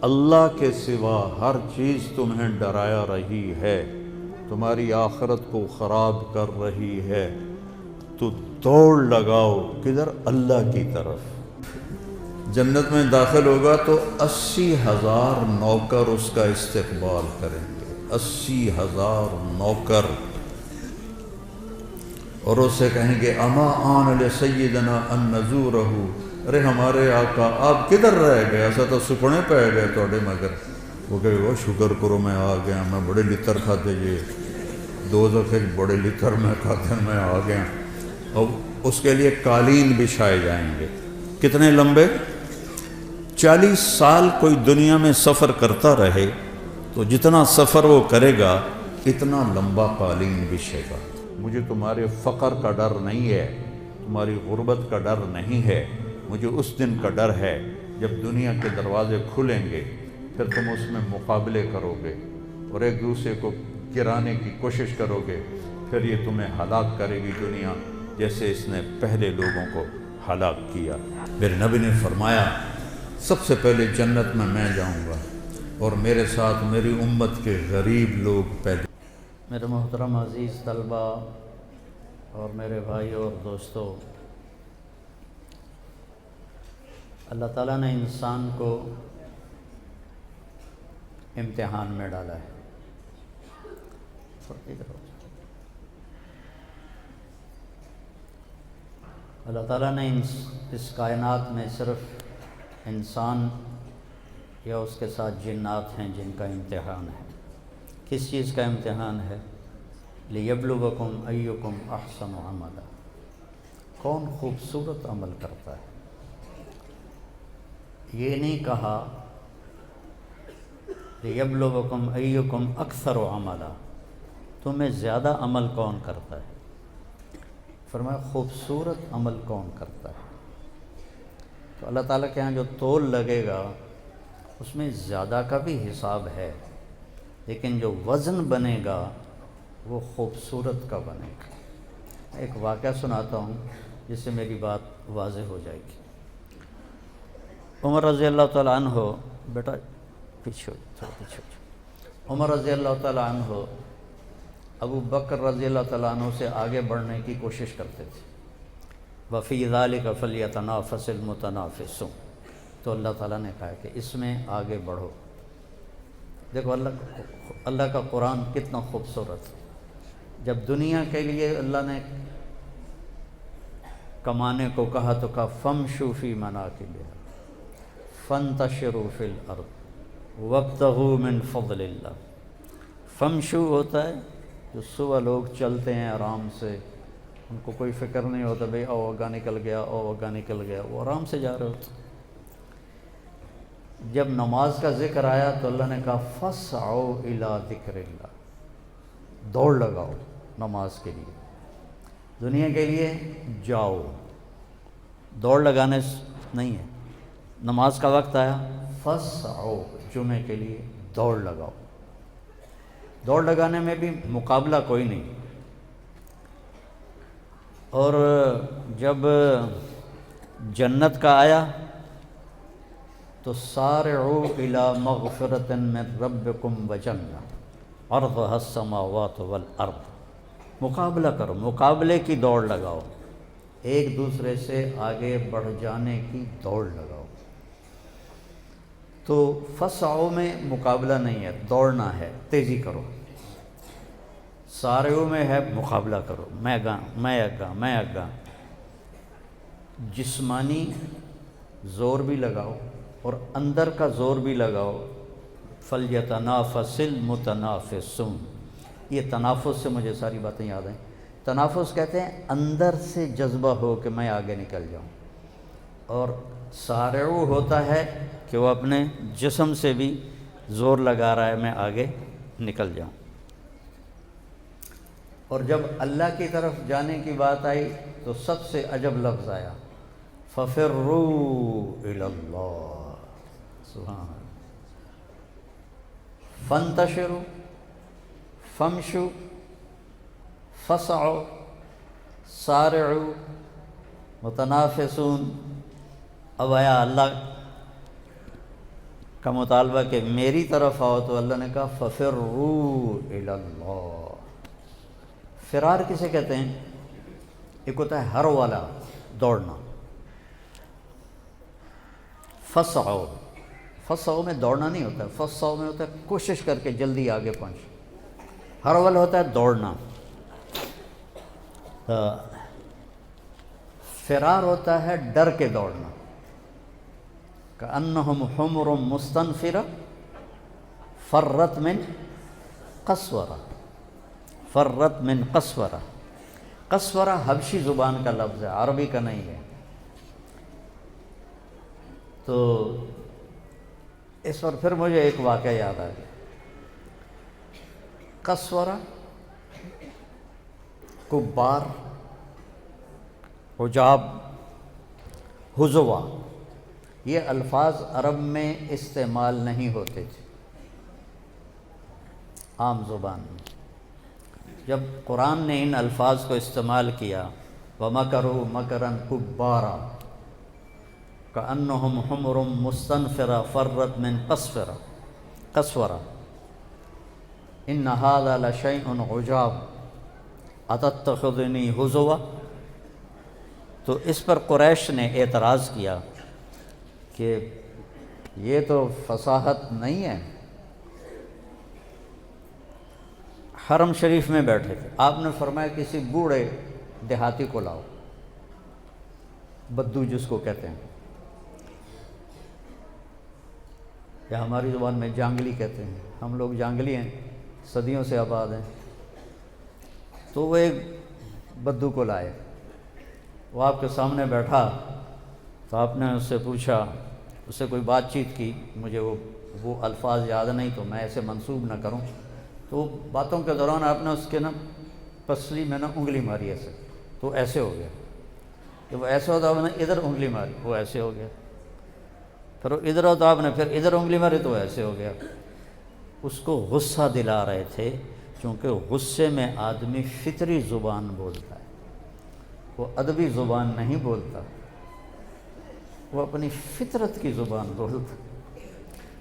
اللہ کے سوا ہر چیز تمہیں ڈرایا رہی ہے، تمہاری آخرت کو خراب کر رہی ہے، تو دوڑ لگاؤ کدھر؟ اللہ کی طرف۔ جنت میں داخل ہوگا تو 80,000 نوکر اس کا استقبال کریں گے، 80,000 نوکر، اور اس سے کہیں گے اما آن لسیدنا ان نزورہ، ارے ہمارے آقا آپ کدھر رہ گئے، ایسا تو سکنے پہ گئے توڑے مگر۔ وہ کہے وہ شکر کرو میں آ گیا، میں بڑے لتر کھاتے یہ دوزخ بڑے لتر میں کھاتے میں آ گیا۔ اور اس کے لیے قالین بچھائے جائیں گے، کتنے لمبے؟ 40 سال کوئی دنیا میں سفر کرتا رہے تو جتنا سفر وہ کرے گا اتنا لمبا قالین بچھے گا۔ مجھے تمہارے فقر کا ڈر نہیں ہے، تمہاری غربت کا ڈر نہیں ہے، مجھے اس دن کا ڈر ہے جب دنیا کے دروازے کھلیں گے، پھر تم اس میں مقابلے کرو گے اور ایک دوسرے کو گرانے کی کوشش کرو گے، پھر یہ تمہیں ہلاک کرے گی دنیا جیسے اس نے پہلے لوگوں کو ہلاک کیا۔ میرے نبی نے فرمایا سب سے پہلے جنت میں جاؤں گا اور میرے ساتھ میری امت کے غریب لوگ پہلے۔ میرے محترم عزیز طلبہ اور میرے بھائی اور دوستو، اللہ تعالیٰ نے انسان کو امتحان میں ڈالا ہے۔ اللہ تعالیٰ نے اس کائنات میں صرف انسان یا اس کے ساتھ جنات ہیں جن کا امتحان ہے۔ کس چیز کا امتحان ہے؟ لِيَبْلُوَكُمْ أَيُّكُمْ أَحْسَنُ عَمَلًا، کون خوبصورت عمل کرتا ہے۔ یہ نہیں کہا لِيَبْلُوَكُمْ أَيُّكُمْ أَكْثَرُ عَمَلًا، تمہیں زیادہ عمل کون کرتا ہے، فرمایا خوبصورت عمل کون کرتا ہے۔ تو اللہ تعالیٰ کے ہاں جو تول لگے گا اس میں زیادہ کا بھی حساب ہے، لیکن جو وزن بنے گا وہ خوبصورت کا بنے گا۔ ایک واقعہ سناتا ہوں جس سے میری بات واضح ہو جائے گی۔ عمر رضی اللہ تعالیٰ عنہ، بیٹا پیچھے تھوڑا پیچھے، عمر رضی اللہ تعالیٰ عنہ ابو بکر رضی اللہ تعالیٰ عنہ سے آگے بڑھنے کی کوشش کرتے تھے۔ وَفِي ذَلِكَ فَلْيَتَنَافَسِ الْمُتَنَافِسُونَ، تو اللہ تعالیٰ نے کہا کہ اس میں آگے بڑھو۔ دیکھو اللہ کا قرآن کتنا خوبصورت ہے۔ جب دنیا کے لیے اللہ نے کمانے کو کہا تو کہا فَامْشُوا فِي مَنَاكِبِهَا فَانْتَشِرُوا فِي الْأَرْضِ وَابْتَغُوا مِنْ فَضْلِ اللَّهِ۔ فَامْشُوا ہوتا ہے جو صبح لوگ چلتے ہیں آرام سے، ان کو کوئی فکر نہیں ہوتا بھئی او اگا نکل گیا، او اگا نکل گیا، وہ آرام سے جا رہے ہوتے۔ جب نماز کا ذکر آیا تو اللہ نے کہا فَاسْعَوْا إِلَىٰ ذِكْرِ اللَّهِ، دوڑ لگاؤ نماز کے لیے، دنیا کے لیے جاؤ، دوڑ لگانے نہیں ہے۔ نماز کا وقت آیا فَاسْعَوْا، جمعے کے لیے دوڑ لگاؤ۔ دوڑ لگانے میں بھی مقابلہ کوئی نہیں۔ اور جب جنت کا آیا تو سارعوا إِلَىٰ مَغْفِرَةٍ مِّن رَبِّكُمْ وَجَنَّةٍ عَرْضُهَا السَّمَاوَاتُ وَالْأَرْضُ، مقابلہ کرو، مقابلے کی دوڑ لگاؤ، ایک دوسرے سے آگے بڑھ جانے کی دوڑ لگاؤ۔ تو فَاسْعَوْا میں مقابلہ نہیں ہے، دوڑنا ہے، تیزی کرو۔ سارعوا میں ہے مقابلہ کرو، میں اگا۔ جسمانی زور بھی لگاؤ اور اندر کا زور بھی لگاؤ۔ فَلْيَتَنَافَسِ الْمُتَنَافِسُونَ، یہ تنافس سے مجھے ساری باتیں یاد ہیں۔ تنافس کہتے ہیں اندر سے جذبہ ہو کہ میں آگے نکل جاؤں، اور سارعوا ہوتا ہے کہ وہ اپنے جسم سے بھی زور لگا رہا ہے میں آگے نکل جاؤں۔ اور جب اللہ کی طرف جانے کی بات آئی تو سب سے عجب لفظ آیا فَفِرُّوا إِلَى اللَّهِ، سبحان اللہ۔ فَانْتَشِرُوا، فَامْشُوا، فَاسْعَوْا، سَارِعُوا، مُتَنَافِسُونَ۔ اب آیا اللہ کا مطالبہ کہ میری طرف آؤ، تو اللہ نے کہا فَفِرُّوا إِلَى اللَّهِ۔ فرار کسے کہتے ہیں؟ ایک ہوتا ہے ہر والا دوڑنا، فَسْعَوْا، فَسْعَوْا میں دوڑنا نہیں ہوتا، فَسْعَوْا میں ہوتا ہے کوشش کر کے جلدی آگے پہنچ، ہر والا ہوتا ہے دوڑنا۔ فرار ہوتا ہے ڈر کے دوڑنا، کأنہم حمر مستنفرہ فرت من قسورہ، فرت من قسورہ۔ قسورہ حبشی زبان کا لفظ ہے، عربی کا نہیں ہے۔ تو اس پر پھر مجھے ایک واقعہ یاد آ گیا۔ قسورہ، کبار، حجاب، حزوہ، یہ الفاظ عرب میں استعمال نہیں ہوتے تھے عام زبان میں۔ جب قرآن نے ان الفاظ کو استعمال کیا، وَمَكَرُوا مَكْرًا كُبَّارًا كَأَنَّهُمْ حُمُرٌ مُسْتَنفِرَةٌ فَرَّتْ مِنْ قَسْوَرَةٍ إِنَّ هَذَا لَشَيْءٌ عُجَابٌ أَتَتَّخِذُنِي هُزُوًا۔ تو اس پر قریش نے اعتراض کیا کہ یہ تو فصاحت نہیں ہے۔ حرم شریف میں بیٹھے تھے، آپ نے فرمایا کسی بوڑھے دیہاتی کو لاؤ، بدو جس کو کہتے ہیں، یا ہماری زبان میں جانگلی کہتے ہیں، ہم لوگ جانگلی ہیں، صدیوں سے آباد ہیں۔ تو وہ ایک بدو کو لائے، وہ آپ کے سامنے بیٹھا، تو آپ نے اس سے پوچھا، اس سے کوئی بات چیت کی، مجھے وہ الفاظ یاد نہیں تو میں ایسے منسوب نہ کروں، تو باتوں کے دوران آپ نے اس کے نا پسلی میں نا انگلی ماری ایسے، تو ایسے ہو گیا۔ جب وہ ایسے ہوتا آپ نے ادھر انگلی ماری، وہ ایسے ہو گیا۔ پھر وہ ادھر ہوتا آپ نے پھر ادھر انگلی ماری، تو ایسے ہو گیا۔ اس کو غصہ دلا رہے تھے، کیونکہ غصے میں آدمی فطری زبان بولتا ہے، وہ ادبی زبان نہیں بولتا، وہ اپنی فطرت کی زبان بولتا۔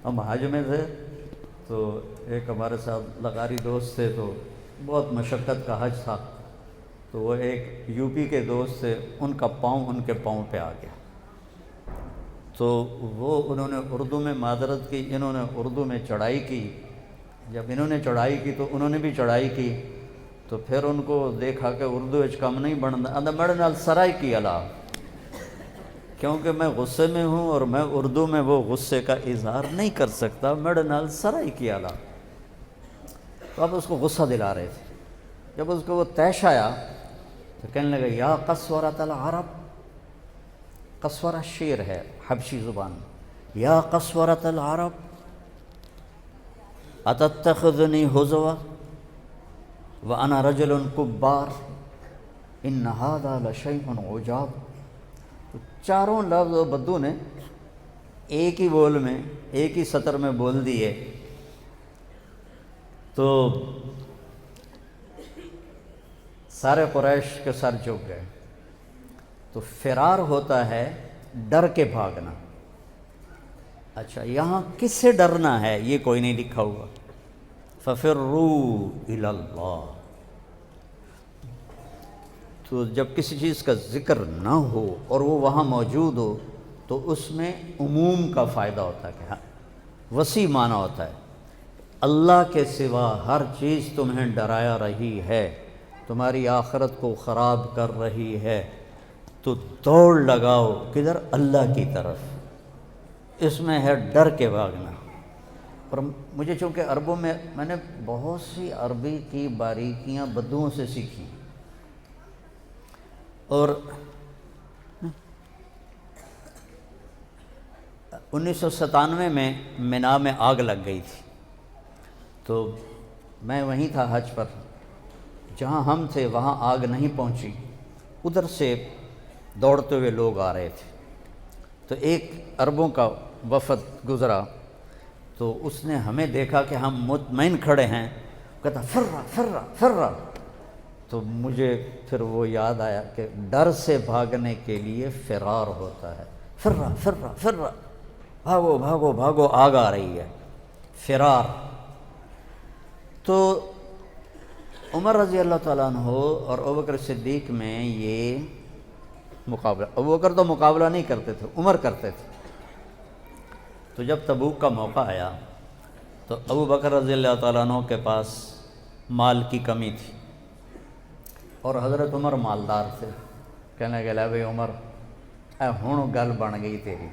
ہم حج میں تھے، تو ایک ہمارے ساتھ لغاری دوست تھے، تو بہت مشقت کا حج تھا، تو وہ ایک یو پی کے دوست تھے، ان کا پاؤں ان کے پاؤں پہ آ گیا، تو انہوں نے اردو میں معذرت کی، انہوں نے اردو میں چڑھائی کی۔ جب انہوں نے چڑھائی کی تو انہوں نے بھی چڑھائی کی، تو پھر ان کو دیکھا کہ اردو اچ کم نہیں بنتا، اندر میرے نال سرائی کی علا، کیونکہ میں غصے میں ہوں اور میں اردو میں وہ غصے کا اظہار نہیں کر سکتا، میرے نال سرائی کی علا۔ تو اب اس کو غصہ دلا رہے تھے۔ جب اس کو وہ طیش آیا تو کہنے لگا یا قسورۃ العرب، قسورہ شیر ہے حبشی زبان میں، یا قسورۃ العرب اتتخذنی ہزوا وانا رجل کبار ان ھذا لشیء عجاب۔ تو چاروں لفظ بدو نے ایک ہی بول میں، ایک ہی سطر میں بول دیے، تو سارے قریش کے سر جھک گئے۔ تو فرار ہوتا ہے ڈر کے بھاگنا۔ اچھا، یہاں کس سے ڈرنا ہے یہ کوئی نہیں لکھا ہوا، فَفِرُّوا إِلَى اللَّهِ۔ تو جب کسی چیز کا ذکر نہ ہو اور وہ وہاں موجود ہو تو اس میں عموم کا فائدہ ہوتا ہے، کہ وسیع معنی ہوتا ہے۔ اللہ کے سوا ہر چیز تمہیں ڈرایا رہی ہے، تمہاری آخرت کو خراب کر رہی ہے، تو دوڑ لگاؤ کدھر؟ اللہ کی طرف۔ اس میں ہے ڈر کے بھاگنا۔ اور مجھے چونکہ عربوں میں نے بہت سی عربی کی باریکیاں بدوؤں سے سیکھی، اور 1997 میں مینا میں آگ لگ گئی تھی، تو میں وہیں تھا حج پر، جہاں ہم تھے وہاں آگ نہیں پہنچی، ادھر سے دوڑتے ہوئے لوگ آ رہے تھے، تو ایک عربوں کا وفد گزرا، تو اس نے ہمیں دیکھا کہ ہم مطمئن کھڑے ہیں، کہتا فرّا فرّا فرّا۔ تو مجھے پھر وہ یاد آیا کہ ڈر سے بھاگنے کے لیے فرار ہوتا ہے، فرّا فرّا فرّا، بھاگو بھاگو بھاگو، آگ آ رہی ہے، فرار۔ تو عمر رضی اللہ تعالیٰ عنہ اور ابوبکر صدیق میں یہ مقابلہ، ابوبکر تو مقابلہ نہیں کرتے تھے، عمر کرتے تھے۔ تو جب تبوک کا موقع آیا تو ابوبکر رضی اللہ تعالیٰ عنہ کے پاس مال کی کمی تھی اور حضرت عمر مالدار تھے۔ کہنے لگے لے بھئی عمر، اے ہن گل بن گئی تیری،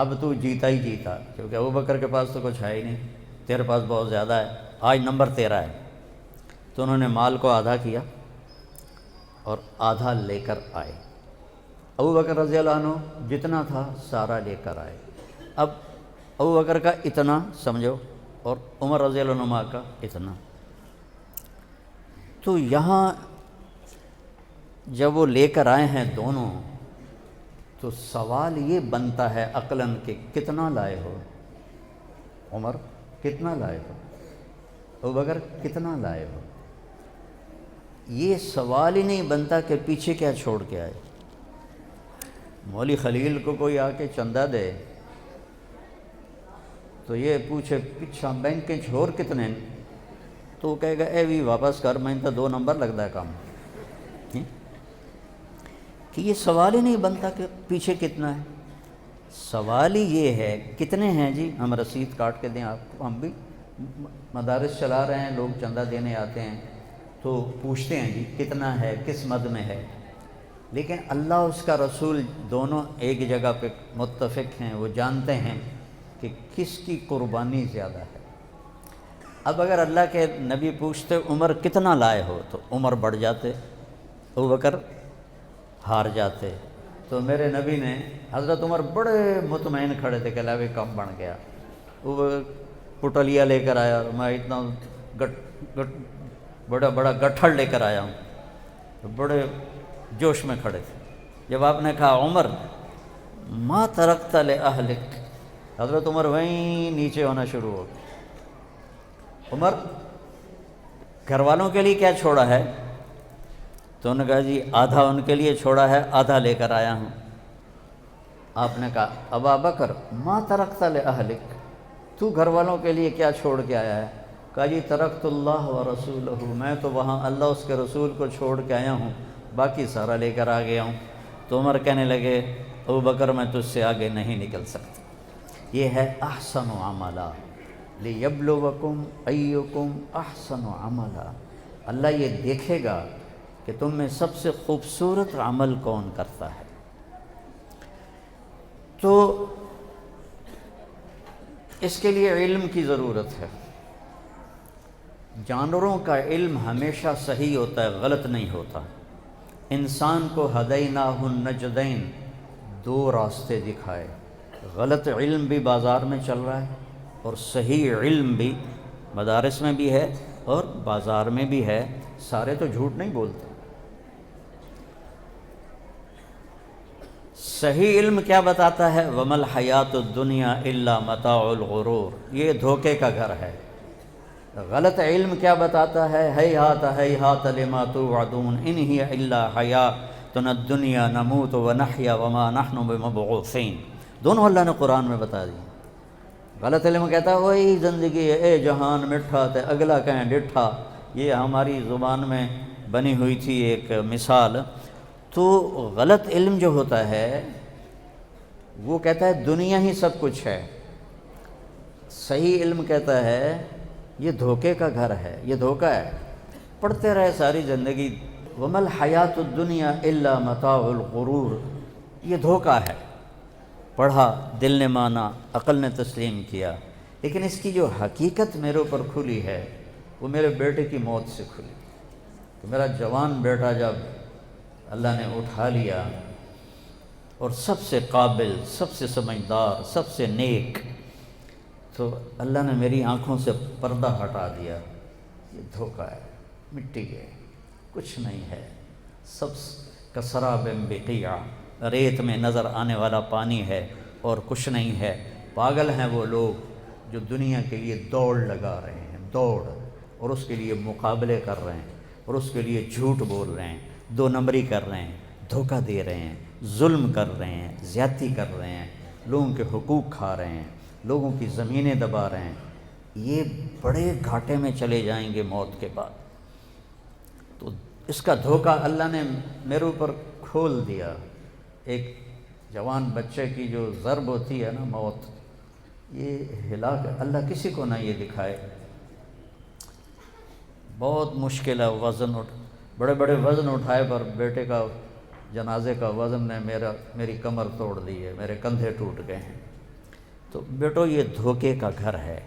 اب تو جیتا ہی جیتا، کیونکہ ابوبکر کے پاس تو کچھ ہے ہی نہیں، تیرے پاس بہت زیادہ ہے، آج نمبر تیرا ہے۔ تو انہوں نے مال کو آدھا کیا اور آدھا لے کر آئے۔ ابوبکر رضی اللہ عنہ جتنا تھا سارا لے کر آئے۔ اب ابوبکر کا اتنا سمجھو اور عمر رضی اللہ عنہ کا اتنا۔ تو یہاں جب وہ لے کر آئے ہیں دونوں، تو سوال یہ بنتا ہے عقلاً کہ کتنا لائے ہو؟ عمر کتنا لائے ہو؟ ابوبکر کتنا لائے ہو؟ یہ سوال ہی نہیں بنتا کہ پیچھے کیا چھوڑ کے آئے۔ مولوی خلیل کو کوئی آ کے چندہ دے تو یہ پوچھے پچھا بینک چھوڑ کتنے، تو وہ کہے گا اے بھی واپس کر، میں تو 2 نمبر لگتا ہے کام، کہ یہ سوال ہی نہیں بنتا کہ پیچھے کتنا ہے۔ سوال ہی یہ ہے کتنے ہیں جی، ہم رسید کاٹ کے دیں آپ کو۔ ہم بھی مدارس چلا رہے ہیں، لوگ چندہ دینے آتے ہیں تو پوچھتے ہیں جی کتنا ہے، کس مد میں ہے، لیکن اللہ اس کا رسول دونوں ایک جگہ پہ متفق ہیں، وہ جانتے ہیں کہ کس کی قربانی زیادہ ہے۔ اب اگر اللہ کے نبی پوچھتے عمر کتنا لائے ہو تو عمر بڑھ جاتے، ابوبکر ہار جاتے۔ تو میرے نبی نے، حضرت عمر بڑے مطمئن کھڑے تھے کہ اللہ کم بن گیا، وہ پٹلیا لے کر آیا، میں اتنا بڑا گٹھڑ لے کر آیا ہوں، بڑے جوش میں کھڑے تھے۔ جب آپ نے کہا عمر ما ترکت لأہلک، حضرت عمر وہیں نیچے ہونا شروع ہو گئے۔ عمر گھر والوں کے لیے کیا چھوڑا ہے؟ تو انہوں نے کہا جی آدھا ان کے لیے چھوڑا ہے، آدھا لے کر آیا ہوں۔ آپ نے کہا ابا بکر ما ترکت لأہلک، تو گھر والوں کے لیے کیا چھوڑ کے آیا ہے؟ کہا جی ترکت اللہ و رسولہ، میں تو وہاں اللہ اس کے رسول کو چھوڑ کے آیا ہوں، باقی سارا لے کر آ گیا ہوں۔ تو عمر کہنے لگے ابوبکر میں تجھ سے آگے نہیں نکل سکتا۔ یہ ہے احسن عملا لیبلوکم ایکم احسن عملا، اللہ یہ دیکھے گا کہ تم میں سب سے خوبصورت عمل کون کرتا ہے۔ تو اس کے لیے علم کی ضرورت ہے۔ جانوروں کا علم ہمیشہ صحیح ہوتا ہے، غلط نہیں ہوتا۔ انسان کو ہدیناہ النجدین، 2 راستے دکھائے، غلط علم بھی بازار میں چل رہا ہے اور صحیح علم بھی مدارس میں بھی ہے اور بازار میں بھی ہے، سارے تو جھوٹ نہیں بولتے۔ صحیح علم کیا بتاتا ہے؟ وَمَا الْحَيَاةُ الدُّنْيَا إِلَّا مَتَاعُ الْغُرُورِ، یہ دھوکے کا گھر ہے۔ غلط علم کیا بتاتا ہے؟ ہیہات ہیہات لما توعدون ان ہی الا حیاتنا الدنیا نموت ونحیا وما نحن بمبعوثین، دونوں اللہ نے قرآن میں بتا دی۔ غلط علم کہتا ہے وہی زندگی ہے، اے جہان مٹھا تے اگلا کہیں ڈٹھا، یہ ہماری زبان میں بنی ہوئی تھی ایک مثال۔ تو غلط علم جو ہوتا ہے وہ کہتا ہے دنیا ہی سب کچھ ہے، صحیح علم کہتا ہے یہ دھوکے کا گھر ہے، یہ دھوکہ ہے۔ پڑھتے رہے ساری زندگی وَمَا الْحَيَاةُ الدُّنْيَا إِلَّا مَتَاعُ الْغُرُورِ، یہ دھوکہ ہے۔ پڑھا، دل نے مانا، عقل نے تسلیم کیا، لیکن اس کی جو حقیقت میرے اوپر کھلی ہے وہ میرے بیٹے کی موت سے کھلی۔ تو میرا جوان بیٹا جب اللہ نے اٹھا لیا اور سب سے قابل، سب سے سمجھدار، سب سے نیک، تو اللہ نے میری آنکھوں سے پردہ ہٹا دیا۔ یہ دھوکہ ہے، مٹی ہے، کچھ نہیں ہے، سب کسراب بقیع، ریت میں نظر آنے والا پانی ہے اور کچھ نہیں ہے۔ پاگل ہیں وہ لوگ جو دنیا کے لیے دوڑ لگا رہے ہیں، دوڑ، اور اس کے لیے مقابلے کر رہے ہیں اور اس کے لیے جھوٹ بول رہے ہیں، 2 نمبری کر رہے ہیں، دھوکہ دے رہے ہیں، ظلم کر رہے ہیں، زیادتی کر رہے ہیں، لوگوں کے حقوق کھا رہے ہیں، لوگوں کی زمینیں دبا رہے ہیں، یہ بڑے گھاٹے میں چلے جائیں گے موت کے بعد۔ تو اس کا دھوکہ اللہ نے میرے اوپر کھول دیا۔ ایک جوان بچے کی جو ضرب ہوتی ہے نا موت، یہ ہلاک اللہ کسی کو نہ یہ دکھائے۔ بہت مشکل ہے وزن بڑے بڑے وزن اٹھائے، پر بیٹے کا جنازے کا وزن نے میری کمر توڑ دی ہے، میرے کندھے ٹوٹ گئے ہیں۔ تو بیٹو یہ دھوکے کا گھر ہے،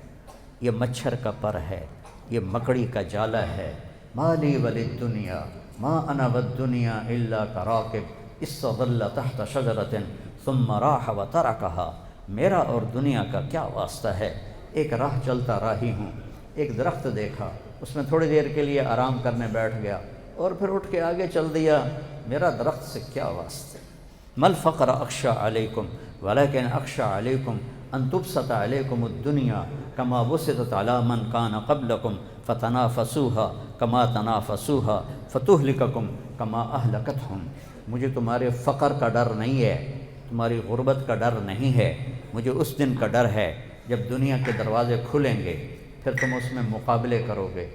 یہ مچھر کا پر ہے، یہ مکڑی کا جالا ہے۔ مالی ولی دنیا ما انا والدنیا الا کراکب استظل تحت شجرۃ ثم راح وترکها۔ میرا اور دنیا کا کیا واسطہ ہے؟ ایک راہ چلتا راہی ہوں، ایک درخت دیکھا، اس میں تھوڑی دیر کے لیے آرام کرنے بیٹھ گیا اور پھر اٹھ کے آگے چل دیا، میرا درخت سے کیا واسطے؟ مل فقر اخشى علیکم ولکن اخشى علیکم ان تبسط علیکم الدنیا کما بسطت علی من کان قبلکم فتنافسوها کما تنافسوها فتہلککم کما اہلکتہم۔ مجھے تمہارے فقر کا ڈر نہیں ہے، تمہاری غربت کا ڈر نہیں ہے، مجھے اس دن کا ڈر ہے جب دنیا کے دروازے کھلیں گے، پھر تم اس میں مقابلے کرو گے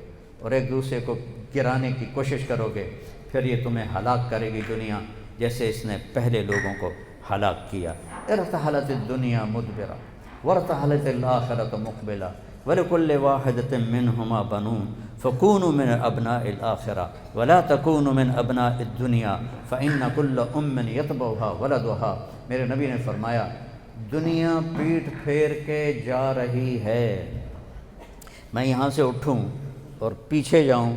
اور ایک دوسرے کو گرانے کی کوشش کرو گے، پھر یہ تمہیں ہلاک کرے گی دنیا، جیسے اس نے پہلے لوگوں کو ہلاک کیا۔ ارتحلت الدنیا مدبرہ وارتحلت الآخرۃ مقبلہ ولکل واحدۃ منہما بنون فکونوا من ابناء الآخرہ ولا تکونوا من ابناء الدنیا فإن کل ام یتبعها ولدها۔ میرے نبی نے فرمایا دنیا پیٹھ پھیر کے جا رہی ہے، میں یہاں سے اٹھوں اور پیچھے جاؤں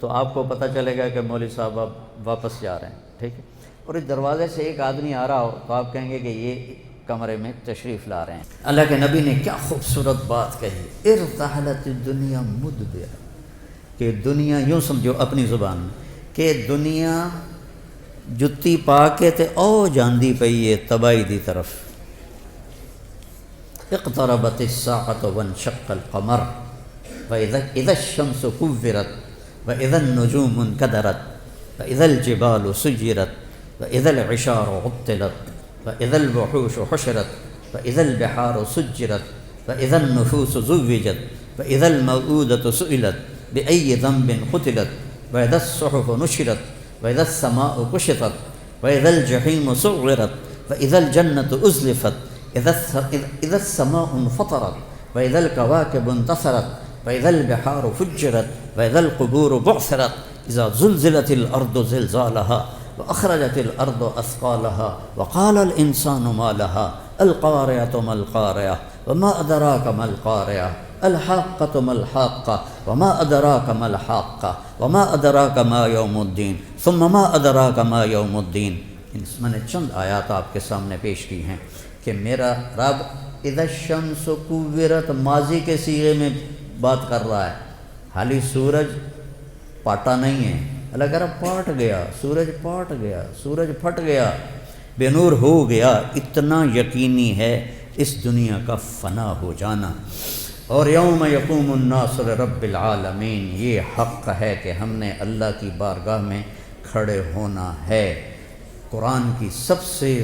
تو آپ کو پتہ چلے گا کہ مولوی صاحب اب واپس جا رہے ہیں، ٹھیک ہے، اور اس دروازے سے ایک آدمی آ رہا ہو تو آپ کہیں گے کہ یہ کمرے میں تشریف لا رہے ہیں۔ اللہ کے نبی نے کیا خوبصورت بات کہی، ارتحلت الدنیا مدبرہ، کہ دنیا یوں سمجھو اپنی زبان میں کہ دنیا جتی پا کے تے او جاندی پئی ہے تباہی دی طرف۔ اقتربت الساعة وانشق القمر وإذا الشمس كورت وإذا النجوم انكدرت وإذا الجبال سجرت وإذا العشار عطلت وإذا الوحوش حشرت وإذا البحار سجرت وإذا النفوس زوجت وإذا الموءودة سئلت بأي ذنب قتلت وإذا الصحف نشرت وإذا السماء كشطت وإذا الجحيم صغرت وإذا الجنة أزلفت إذا السماء انفطرت وإذا الكواكب انتثرت وإذا البحار فجرت وإذا القبور بعثرت إذا زلزلت الأرض زلزالها وأخرجت الأرض أثقالها وقال الإنسان ما لها القارعة ما القارعة وما أدراك ما القارعة الحاقة ما الحاقة وما أدراك ما الحاقة وما أدراك ما يوم الدين ثم ما أدراك ما يوم الدين۔ میں نے چند آیات آپ کے سامنے پیش کی ہیں کہ میرا رب اذا الشمس کورت ماضی کے صیغے میں بات کر رہا ہے، حالی سورج پاٹا نہیں ہے، اللہ کہہ رہا پاٹ گیا، سورج پاٹ گیا، سورج پھٹ گیا، بے نور ہو گیا، اتنا یقینی ہے اس دنیا کا فنا ہو جانا۔ اور یوم یقوم الناس لرب العالمین، یہ حق ہے کہ ہم نے اللہ کی بارگاہ میں کھڑے ہونا ہے۔ قرآن کی سب سے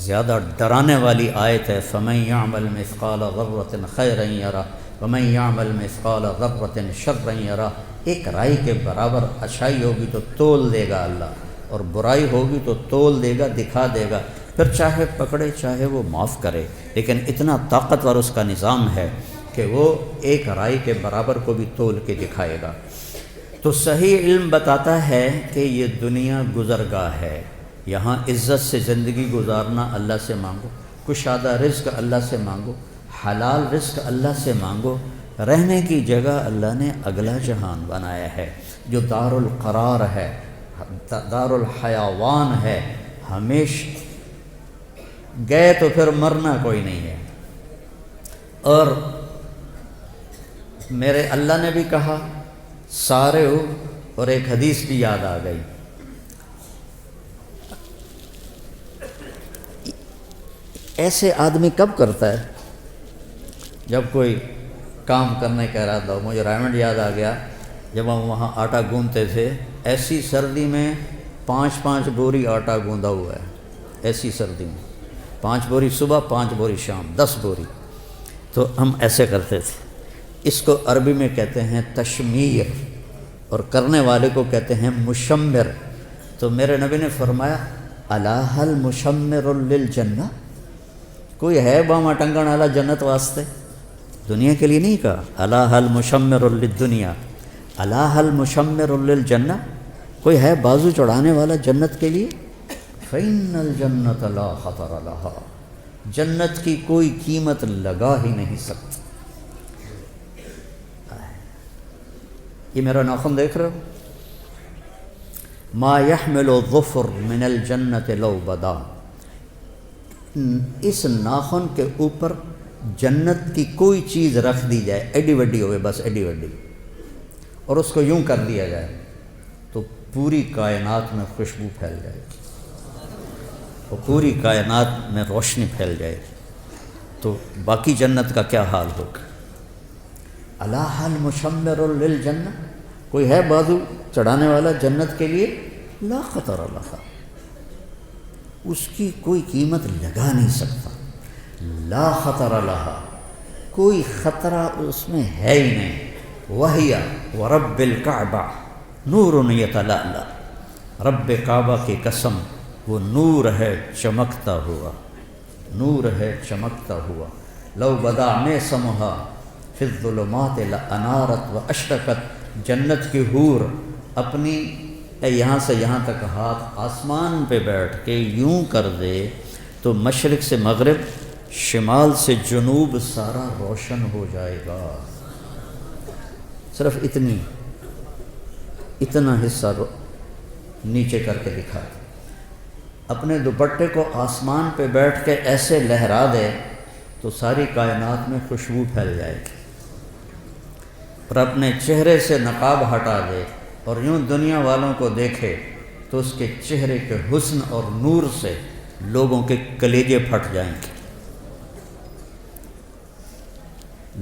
زیادہ ڈرانے والی آیت ہے فَمَن يَعْمَلْ مِثْقَالَ ذَرَّةٍ خَيْرًا يَرَهُ وَمَن يَعْمَلْ مِثْقَالَ ذَرَّةٍ شَرًّا يَرَهُ۔ ایک رائی کے برابر اچھائی ہوگی تو تول دے گا اللہ، اور برائی ہوگی تو تول دے گا، دکھا دے گا، پھر چاہے پکڑے چاہے وہ معاف کرے، لیکن اتنا طاقتور اس کا نظام ہے کہ وہ ایک رائی کے برابر کو بھی تول کے دکھائے گا۔ تو صحیح علم بتاتا ہے کہ یہ دنیا گزرگاہ ہے، یہاں عزت سے زندگی گزارنا اللہ سے مانگو، کشادہ رزق اللہ سے مانگو، حلال رزق اللہ سے مانگو، رہنے کی جگہ اللہ نے اگلا جہان بنایا ہے جو دار القرار ہے، دار الحیوان ہے، ہمیشہ گئے تو پھر مرنا کوئی نہیں ہے۔ اور میرے اللہ نے بھی کہا سارے ہو، اور ایک حدیث بھی یاد آ گئی، ایسے آدمی کب کرتا ہے جب کوئی کام کرنے کا ارادہ ہو۔ مجھے رائمنڈ یاد آ گیا، جب ہم وہاں آٹا گوندتے تھے، ایسی سردی میں 5 بوری آٹا گوندا ہوا ہے، ایسی سردی میں 5 بوری صبح 5 بوری شام 10 بوری، تو ہم ایسے کرتے تھے۔ اس کو عربی میں کہتے ہیں تشمیر، اور کرنے والے کو کہتے ہیں مشمر۔ تو میرے نبی نے فرمایا الا هل مشمر للجنہ، کوئی ہے باما ٹنگن والا جنت واسطے؟ دنیا کے لیے نہیں کہا، الا هل مشمر للدنیا، الا هل مشمر للجنہ، کوئی ہے بازو چڑھانے والا جنت کے لیے؟ فإن الجنة لا خطر لها، جنت کی کوئی قیمت لگا ہی نہیں سکتی۔ یہ میرا ناخن دیکھ رہے ہو؟ ما يحمل الظفر من الجنة لو بدا، اس ناخن کے اوپر جنت کی کوئی چیز رکھ دی جائے، ایڈی وڈی ہوئے، بس ایڈی وڈی، اور اس کو یوں کر دیا جائے تو پوری کائنات میں خوشبو پھیل جائے، اور پوری کائنات میں روشنی پھیل جائے، تو باقی جنت کا کیا حال ہوگا؟ الا هل مشمر للجنہ، کوئی ہے بازو چڑھانے والا جنت کے لیے؟ لا خطر لها، اس کی کوئی قیمت لگا نہیں سکتا۔ لا خطر لها، کوئی خطرہ اس میں ہے ہی نہیں۔ وَهِيَ وَرَبِّ الْكَعْبَةِ نُورٌ يَتَلَأْلَأُ، رب کعبہ کی قسم، وہ نور ہے چمکتا ہوا، نور ہے چمکتا ہوا۔ لو بدا میں سمہا فی الظلمات لانارت و اشرقت، جنت کی حور اپنی یہاں سے یہاں تک ہاتھ آسمان پہ بیٹھ کے یوں کر دے تو مشرق سے مغرب، شمال سے جنوب سارا روشن ہو جائے گا۔ صرف اتنا حصہ نیچے کر کے دکھا دے، اپنے دوپٹے کو آسمان پہ بیٹھ کے ایسے لہرا دے تو ساری کائنات میں خوشبو پھیل جائے گی، اور اپنے چہرے سے نقاب ہٹا دے اور یوں دنیا والوں کو دیکھے تو اس کے چہرے کے حسن اور نور سے لوگوں کے کلیجے پھٹ جائیں گے۔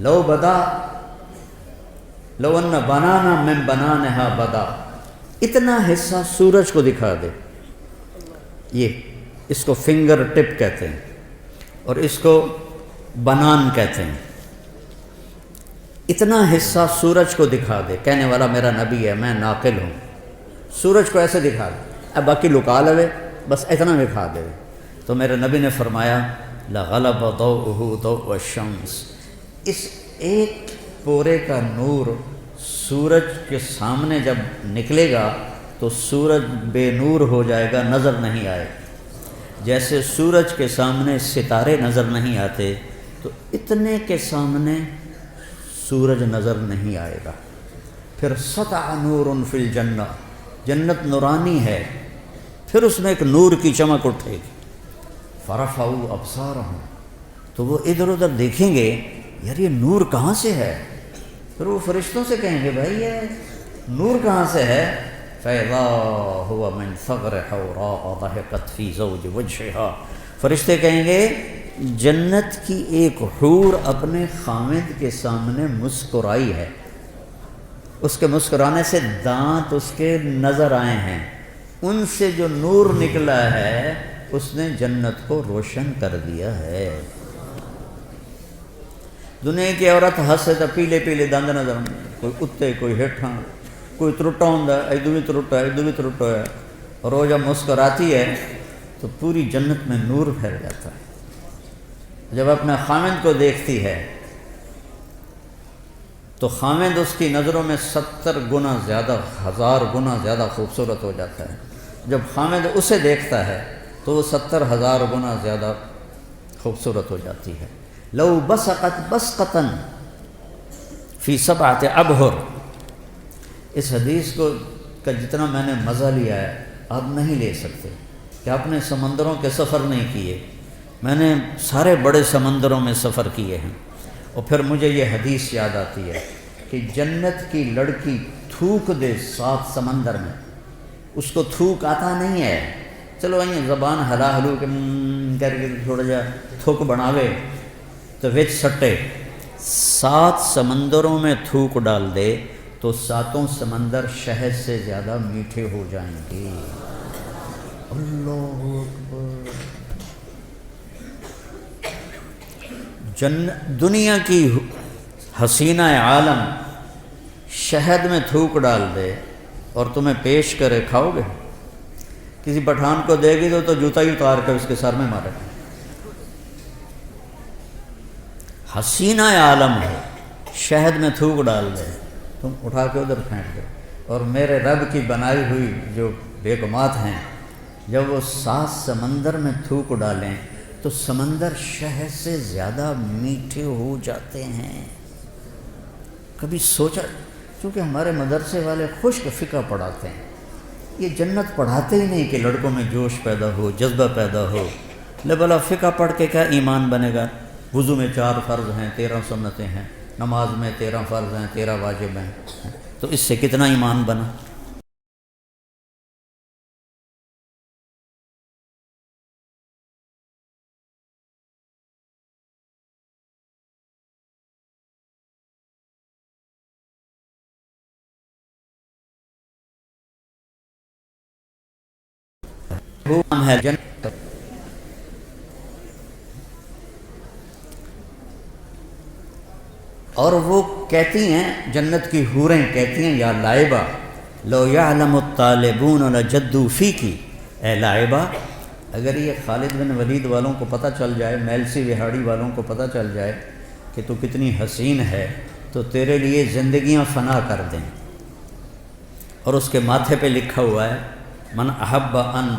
لو بدا لو ان بنانا من بنانہا بدا، اتنا حصہ سورج کو دکھا دے، یہ اس کو فنگر ٹپ کہتے ہیں اور اس کو بنان کہتے ہیں۔ اتنا حصہ سورج کو دکھا دے، کہنے والا میرا نبی ہے، میں ناقل ہوں، سورج کو ایسے دکھا دے، اب باقی لکا لے، بس اتنا دکھا دے۔ تو میرے نبی نے فرمایا لغلب ضوءہ ضوء الشمس، اس ایک پورے کا نور سورج کے سامنے جب نکلے گا تو سورج بے نور ہو جائے گا، نظر نہیں آئے گا۔ جیسے سورج کے سامنے ستارے نظر نہیں آتے تو اتنے کے سامنے سورج نظر نہیں آئے گا۔ پھر سطع نور فی الجنہ، جنت نورانی ہے، پھر اس میں ایک نور کی چمک اٹھے گی۔ فرفعوا ابصارہم، تو وہ ادھر ادھر دیکھیں گے، یار یہ نور کہاں سے ہے؟ پھر وہ فرشتوں سے کہیں گے بھائی یہ نور کہاں سے ہے؟ فَإِذَا هُوَ مِنْ ثَغْرِ حَوْرَاءَ ضَحِكَتْ فِي زَوْجِ وَجْهِهَا، فرشتے کہیں گے جنت کی ایک حور اپنے خامد کے سامنے مسکرائی ہے، اس کے مسکرانے سے دانت اس کے نظر آئے ہیں، ان سے جو نور نکلا ہے اس نے جنت کو روشن کر دیا ہے۔ دنیا کی عورت ہنسے تو پیلے پیلے دند نظر، کوئی اتنے کوئی ہیٹھاں، کوئی ترٹا ہوں، ادو بھی ترٹا ہے ادو بھی ترٹا ہے، اور وہ جب مسکراتی ہے تو پوری جنت میں نور پھیل جاتا ہے۔ جب اپنے خامند کو دیکھتی ہے تو خامند اس کی نظروں میں 70 گنا زیادہ، 1000 گنا زیادہ خوبصورت ہو جاتا ہے۔ جب خامند اسے دیکھتا ہے تو وہ 70,000 گنا زیادہ خوبصورت ہو جاتی ہے۔ لو بسقت بسقتن فی 7 ابحر، اس حدیث کو کا جتنا میں نے مزہ لیا ہے آپ نہیں لے سکتے، کہ آپ نے سمندروں کے سفر نہیں کیے، میں نے سارے بڑے سمندروں میں سفر کیے ہیں، اور پھر مجھے یہ حدیث یاد آتی ہے کہ جنت کی لڑکی تھوک دے 7 سمندر میں، اس کو تھوک آتا نہیں ہے، چلو یہ زبان ہلا ہلو کر کے تھوڑا جا تھوک بناوے تو وچ سٹے، 7 سمندروں میں تھوک ڈال دے تو 7 سمندر شہد سے زیادہ میٹھے ہو جائیں گے۔ اللہ اکبر، دنیا کی حسینہ عالم شہد میں تھوک ڈال دے اور تمہیں پیش کرے، کھاؤ گے؟ کسی پٹھان کو دے گی تو جوتا ہی اتار کر اس کے سر میں مارے۔ حسینہ عالم ہے، شہد میں تھوک ڈال دے، تم اٹھا کے ادھر پھینک دو۔ اور میرے رب کی بنائی ہوئی جو بیگمات ہیں، جب وہ 7 سمندر میں تھوک ڈالیں تو سمندر شہد سے زیادہ میٹھے ہو جاتے ہیں۔ کبھی سوچا؟ کیونکہ ہمارے مدرسے والے خشک فقہ پڑھاتے ہیں، یہ جنت پڑھاتے ہی نہیں کہ لڑکوں میں جوش پیدا ہو، جذبہ پیدا ہو۔ لے بلا فقہ پڑھ کے کیا ایمان بنے گا؟ وضو میں 4 فرض ہیں، 13 سنتیں ہیں، نماز میں 13 فرض ہیں، 13 واجب ہیں، تو اس سے کتنا ایمان بنا؟ وہ ہے جنت۔ اور وہ کہتی ہیں، جنت کی حوریں کہتی ہیں، یا لائبہ لو یعلم الطالبون لجدوا فیکی، اے لائبہ اگر یہ خالد بن ولید والوں کو پتہ چل جائے، میلسی وہاڑی والوں کو پتہ چل جائے کہ تو کتنی حسین ہے تو تیرے لیے زندگیاں فنا کر دیں۔ اور اس کے ماتھے پہ لکھا ہوا ہے، من احب ان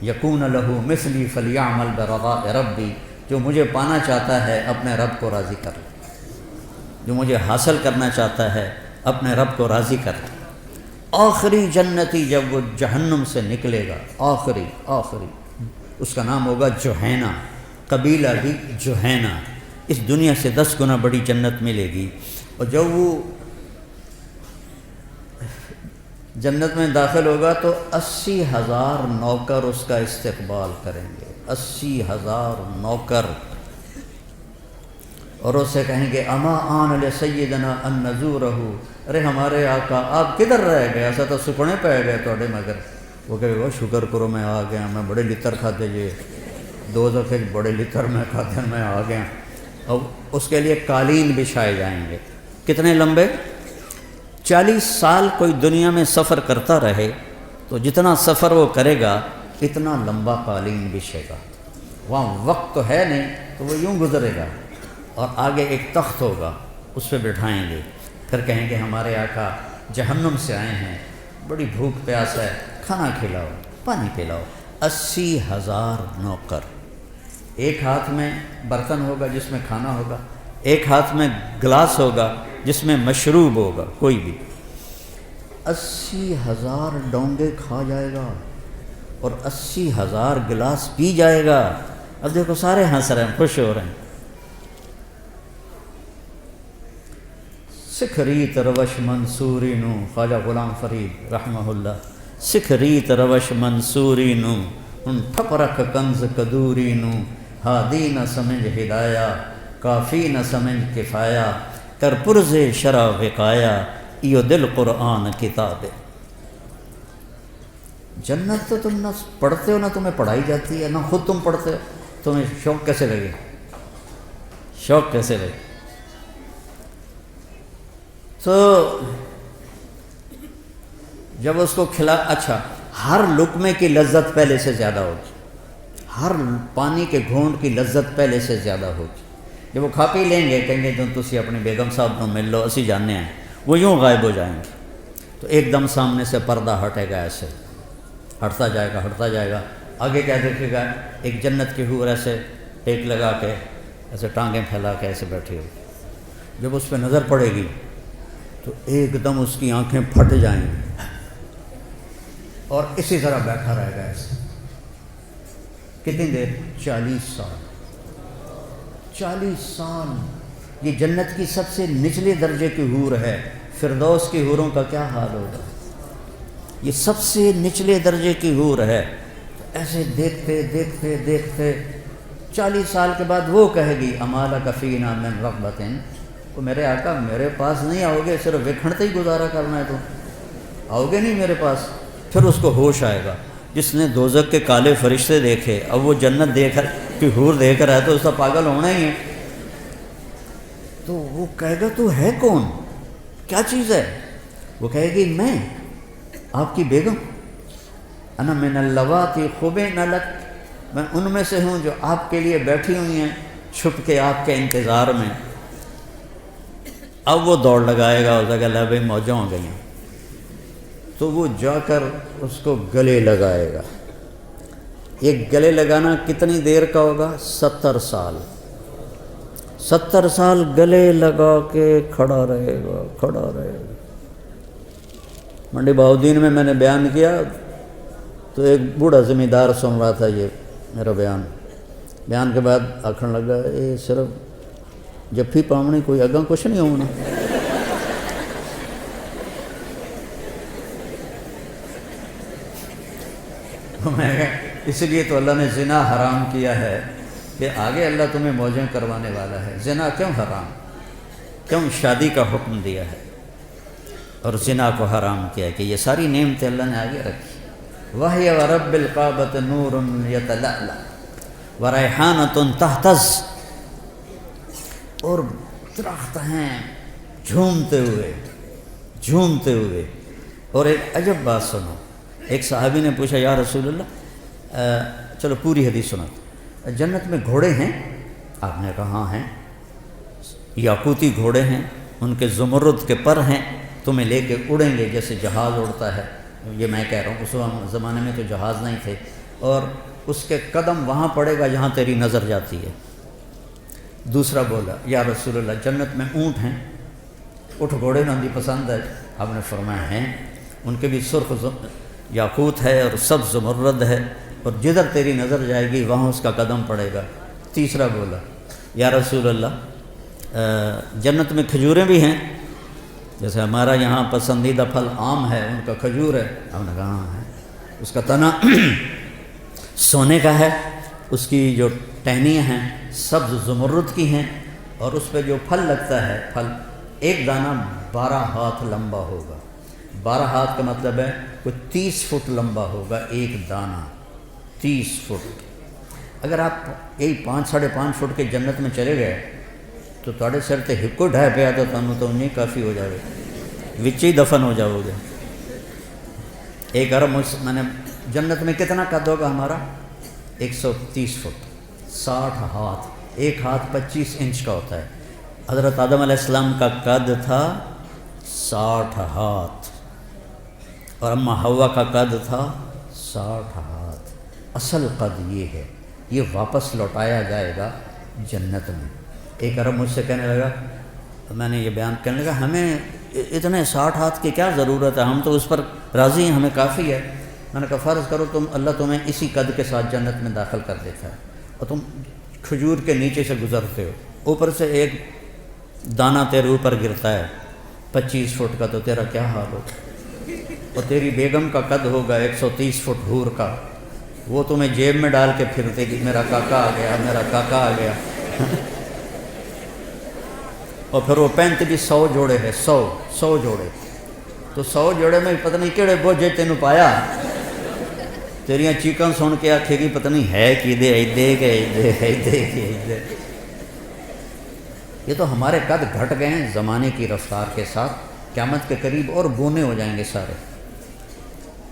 یکون لہ مثلی فلیعمل برضاء ربی، جو مجھے پانا چاہتا ہے اپنے رب کو راضی کر لے، جو مجھے حاصل کرنا چاہتا ہے اپنے رب کو راضی کر لے۔ آخری جنتی جب وہ جہنم سے نکلے گا، آخری اس کا نام ہوگا جوہینہ، قبیلہ بھی جوہینہ، اس دنیا سے 10 گنا بڑی جنت ملے گی۔ اور جب وہ جنت میں داخل ہوگا تو 80,000 نوکر اس کا استقبال کریں گے، 80,000 نوکر، اور اس سے کہیں گے اما آن لسیدنا ان نزورہ، ارے ہمارے آقا آپ کدھر رہ گئے، ایسا تو سکنے پہ گئے توڑے مگر۔ وہ کہے گا شکر کرو میں آ گیا، میں بڑے لتر کھاتے جے 2 دفعے بڑے لتر میں کھاتے میں آ گیا۔ اب اس کے لیے قالین بچھائے جائیں گے، کتنے لمبے؟ 40 سال کوئی دنیا میں سفر کرتا رہے تو جتنا سفر وہ کرے گا اتنا لمبا قالین بچھے گا۔ وہاں وقت تو ہے نہیں تو وہ یوں گزرے گا، اور آگے ایک تخت ہوگا، اس پہ بٹھائیں گے، پھر کہیں گے ہمارے آقا جہنم سے آئے ہیں، بڑی بھوک پیاس ہے، کھانا کھلاؤ، پانی پلاؤ۔ 80,000 نوکر، ایک ہاتھ میں برتن ہوگا جس میں کھانا ہوگا، ایک ہاتھ میں گلاس ہوگا جس میں مشروب ہوگا، کوئی بھی 80,000 ڈونگے کھا جائے گا اور 80,000 گلاس پی جائے گا۔ اب دیکھو سارے ہنس رہے ہیں، خوش ہو رہے ہیں۔ سکھ ریت روش منصوری نو، خواجہ غلام فرید رحمہ اللہ، سکھ ریت روش منصوری نو، ان ٹھپ رکھ کنز کدوری نو، ہادی نہ سمجھ ہدایہ، کافی نہ سمجھ کفایہ، کر پرز شرع وقایا، ایو دل قرآن کتاب۔ جنت تو تم نہ پڑھتے ہو نہ تمہیں پڑھائی جاتی ہے، نہ خود تم پڑھتے ہو، تمہیں شوق کیسے لگے؟ شوق کیسے لگے؟ تو جب اس کو کھلا، اچھا ہر لقمے کی لذت پہلے سے زیادہ ہوگی، ہر پانی کے گھونٹ کی لذت پہلے سے زیادہ ہوگی۔ جب وہ کھا پی لیں گے کہیں گے جو تسی اپنی بیگم صاحب کو مل لو، اسی جاننے ہیں، وہ یوں غائب ہو جائیں گے۔ تو ایک دم سامنے سے پردہ ہٹے گا، ایسے ہٹتا جائے گا، آگے کیا دیکھے گا؟ ایک جنت کی حور ایسے ٹیک لگا کے، ایسے ٹانگیں پھیلا کے ایسے بیٹھی ہوگی۔ جب اس پہ نظر پڑے گی تو ایک دم اس کی آنکھیں پھٹ جائیں گی اور اسی طرح بیٹھا رہے گا ایسے۔ کتنی دیر؟ 40 سال۔ 40 سال یہ جنت کی سب سے نچلے درجے کی حور ہے۔ فردوس کی حوروں کا کیا حال ہوگا؟ یہ سب سے نچلے درجے کی حور ہے۔ ایسے دیکھتے دیکھتے دیکھتے 40 سال کے بعد وہ کہے گی اما لک فینا من رغبۃ، وہ میرے آقا میرے پاس نہیں آؤ گے، صرف وکھڑتے ہی گزارا کرنا ہے، تو آؤ گے نہیں میرے پاس؟ پھر اس کو ہوش آئے گا۔ جس نے دوزخ کے کالے فرشتے دیکھے، اب وہ جنت دیکھ کہ حور دیکھ رہا ہے تو اس کا پاگل ہونا ہی ہے۔ تو وہ کہے گا تو ہے کون، کیا چیز ہے؟ وہ کہے گی میں آپ کی بیگم، انا من اللواتی خبئن لک، میں ان میں سے ہوں جو آپ کے لیے بیٹھی ہوئی ہیں چھپ کے آپ کے انتظار میں۔ اب وہ دوڑ لگائے گا، اس کا بھائی موجوں ہو گئی ہیں، تو وہ جا کر اس کو گلے لگائے گا۔ یہ گلے لگانا کتنی دیر کا ہوگا؟ 70 سال۔ 70 سال گلے لگا کے کھڑا رہے گا، کھڑا رہے گا۔ منڈی بہاؤالدین میں نے بیان کیا تو ایک بوڑھا زمیندار سن رہا تھا یہ میرا بیان کے بعد آکھن لگا یہ صرف جفی پامنی کوئی اگاں کچھ نہیں ہونا۔ اس لیے تو اللہ نے زنا حرام کیا ہے کہ آگے اللہ تمہیں موجیں کروانے والا ہے۔ زنا کیوں حرام، کیوں شادی کا حکم دیا ہے اور زنا کو حرام کیا ہے؟ کہ یہ ساری نعمتیں اللہ نے آگے رکھی۔ وَهِيَ وَرَبِّ الْقَعْبَةِ نُورٌ يَتَلَأْلَأُ وَرَيْحَانَةٌ تَهْتَزُّ، اور درخت ہیں جھومتے ہوئے۔ اور ایک عجب بات سنو، ایک صحابی نے پوچھا یا رسول اللہ چلو پوری حدیث سنا، جنت میں گھوڑے ہیں؟ آپ نے کہا ہاں ہیں، یاقوتی گھوڑے ہیں، ان کے زمرد کے پر ہیں، تمہیں لے کے اڑیں گے جیسے جہاز اڑتا ہے۔ یہ میں کہہ رہا ہوں، اس زمانے میں تو جہاز نہیں تھے، اور اس کے قدم وہاں پڑے گا جہاں تیری نظر جاتی ہے۔ دوسرا بولا یا رسول اللہ جنت میں اونٹ ہیں؟ اٹھ گھوڑے نندی پسند ہے؟ آپ نے فرمایا ہیں، ان کے بھی سرخ یاقوت ہے اور سبز زمرد ہے، اور جدھر تیری نظر جائے گی وہاں اس کا قدم پڑے گا۔ تیسرا بولا یا رسول اللہ جنت میں کھجوریں بھی ہیں؟ جیسے ہمارا یہاں پسندیدہ پھل آم ہے، ان کا کھجور ہے۔ ہم نے کہا ہاں ہے، اس کا تنا سونے کا ہے، اس کی جو ٹہنیاں ہیں سبز زمرد کی ہیں، اور اس پہ جو پھل لگتا ہے، پھل ایک دانہ 12 ہاتھ لمبا ہوگا۔ 12 ہاتھ کا مطلب ہے کوئی 30 فٹ لمبا ہوگا ایک دانہ، 30 فٹ۔ اگر آپ یہی 5-5.5 فٹ کے جنت میں چلے گئے تو تھوڑے سر تے ہکو ڈھائے پیا تو تمہیں تو انہیں کافی ہو جائے گا، وچ ہی دفن ہو جاؤ گے۔ ایک عرب میں نے جنت میں کتنا قد ہوگا ہمارا؟ 130 فٹ، 60 ہاتھ، ایک ہاتھ 25 انچ کا ہوتا ہے۔ حضرت آدم علیہ السلام کا قد تھا 60 ہاتھ، اور اماں حوا کا قد تھا 60 ہاتھ۔ اصل قد یہ ہے، یہ واپس لوٹایا جائے گا جنت میں۔ ایک عرب مجھ سے کہنے لگا، میں نے یہ بیان کرنے لگا ہمیں اتنے 60 ہاتھ کی کیا ضرورت ہے، ہم تو اس پر راضی ہیں، ہمیں کافی ہے۔ میں نے کہا فرض کرو اللہ تمہیں اسی قد کے ساتھ جنت میں داخل کر دیتا ہے، اور تم کھجور کے نیچے سے گزرتے ہو، اوپر سے ایک دانہ تیرے اوپر گرتا ہے 25 فٹ کا، تو تیرا کیا حال ہوگا؟ اور تیری بیگم کا قد ہوگا 130 فٹ حور کا، وہ تمہیں جیب میں ڈال کے پھرتے کہ میرا کاکا آ گیا، میرا کاکا آ گیا۔ اور پھر وہ پینٹ بھی 100 جوڑے ہے، 100 جوڑے، تو 100 جوڑے میں پتہ نہیں کہڑے بوجھے تینوں پایا، تیریاں چیکاں سن کے آکھے گی پتہ نہیں ہے کی دے ایدے کے ایدے۔ یہ تو ہمارے قد گھٹ گئے ہیں زمانے کی رفتار کے ساتھ، قیامت کے قریب اور گونے ہو جائیں گے سارے۔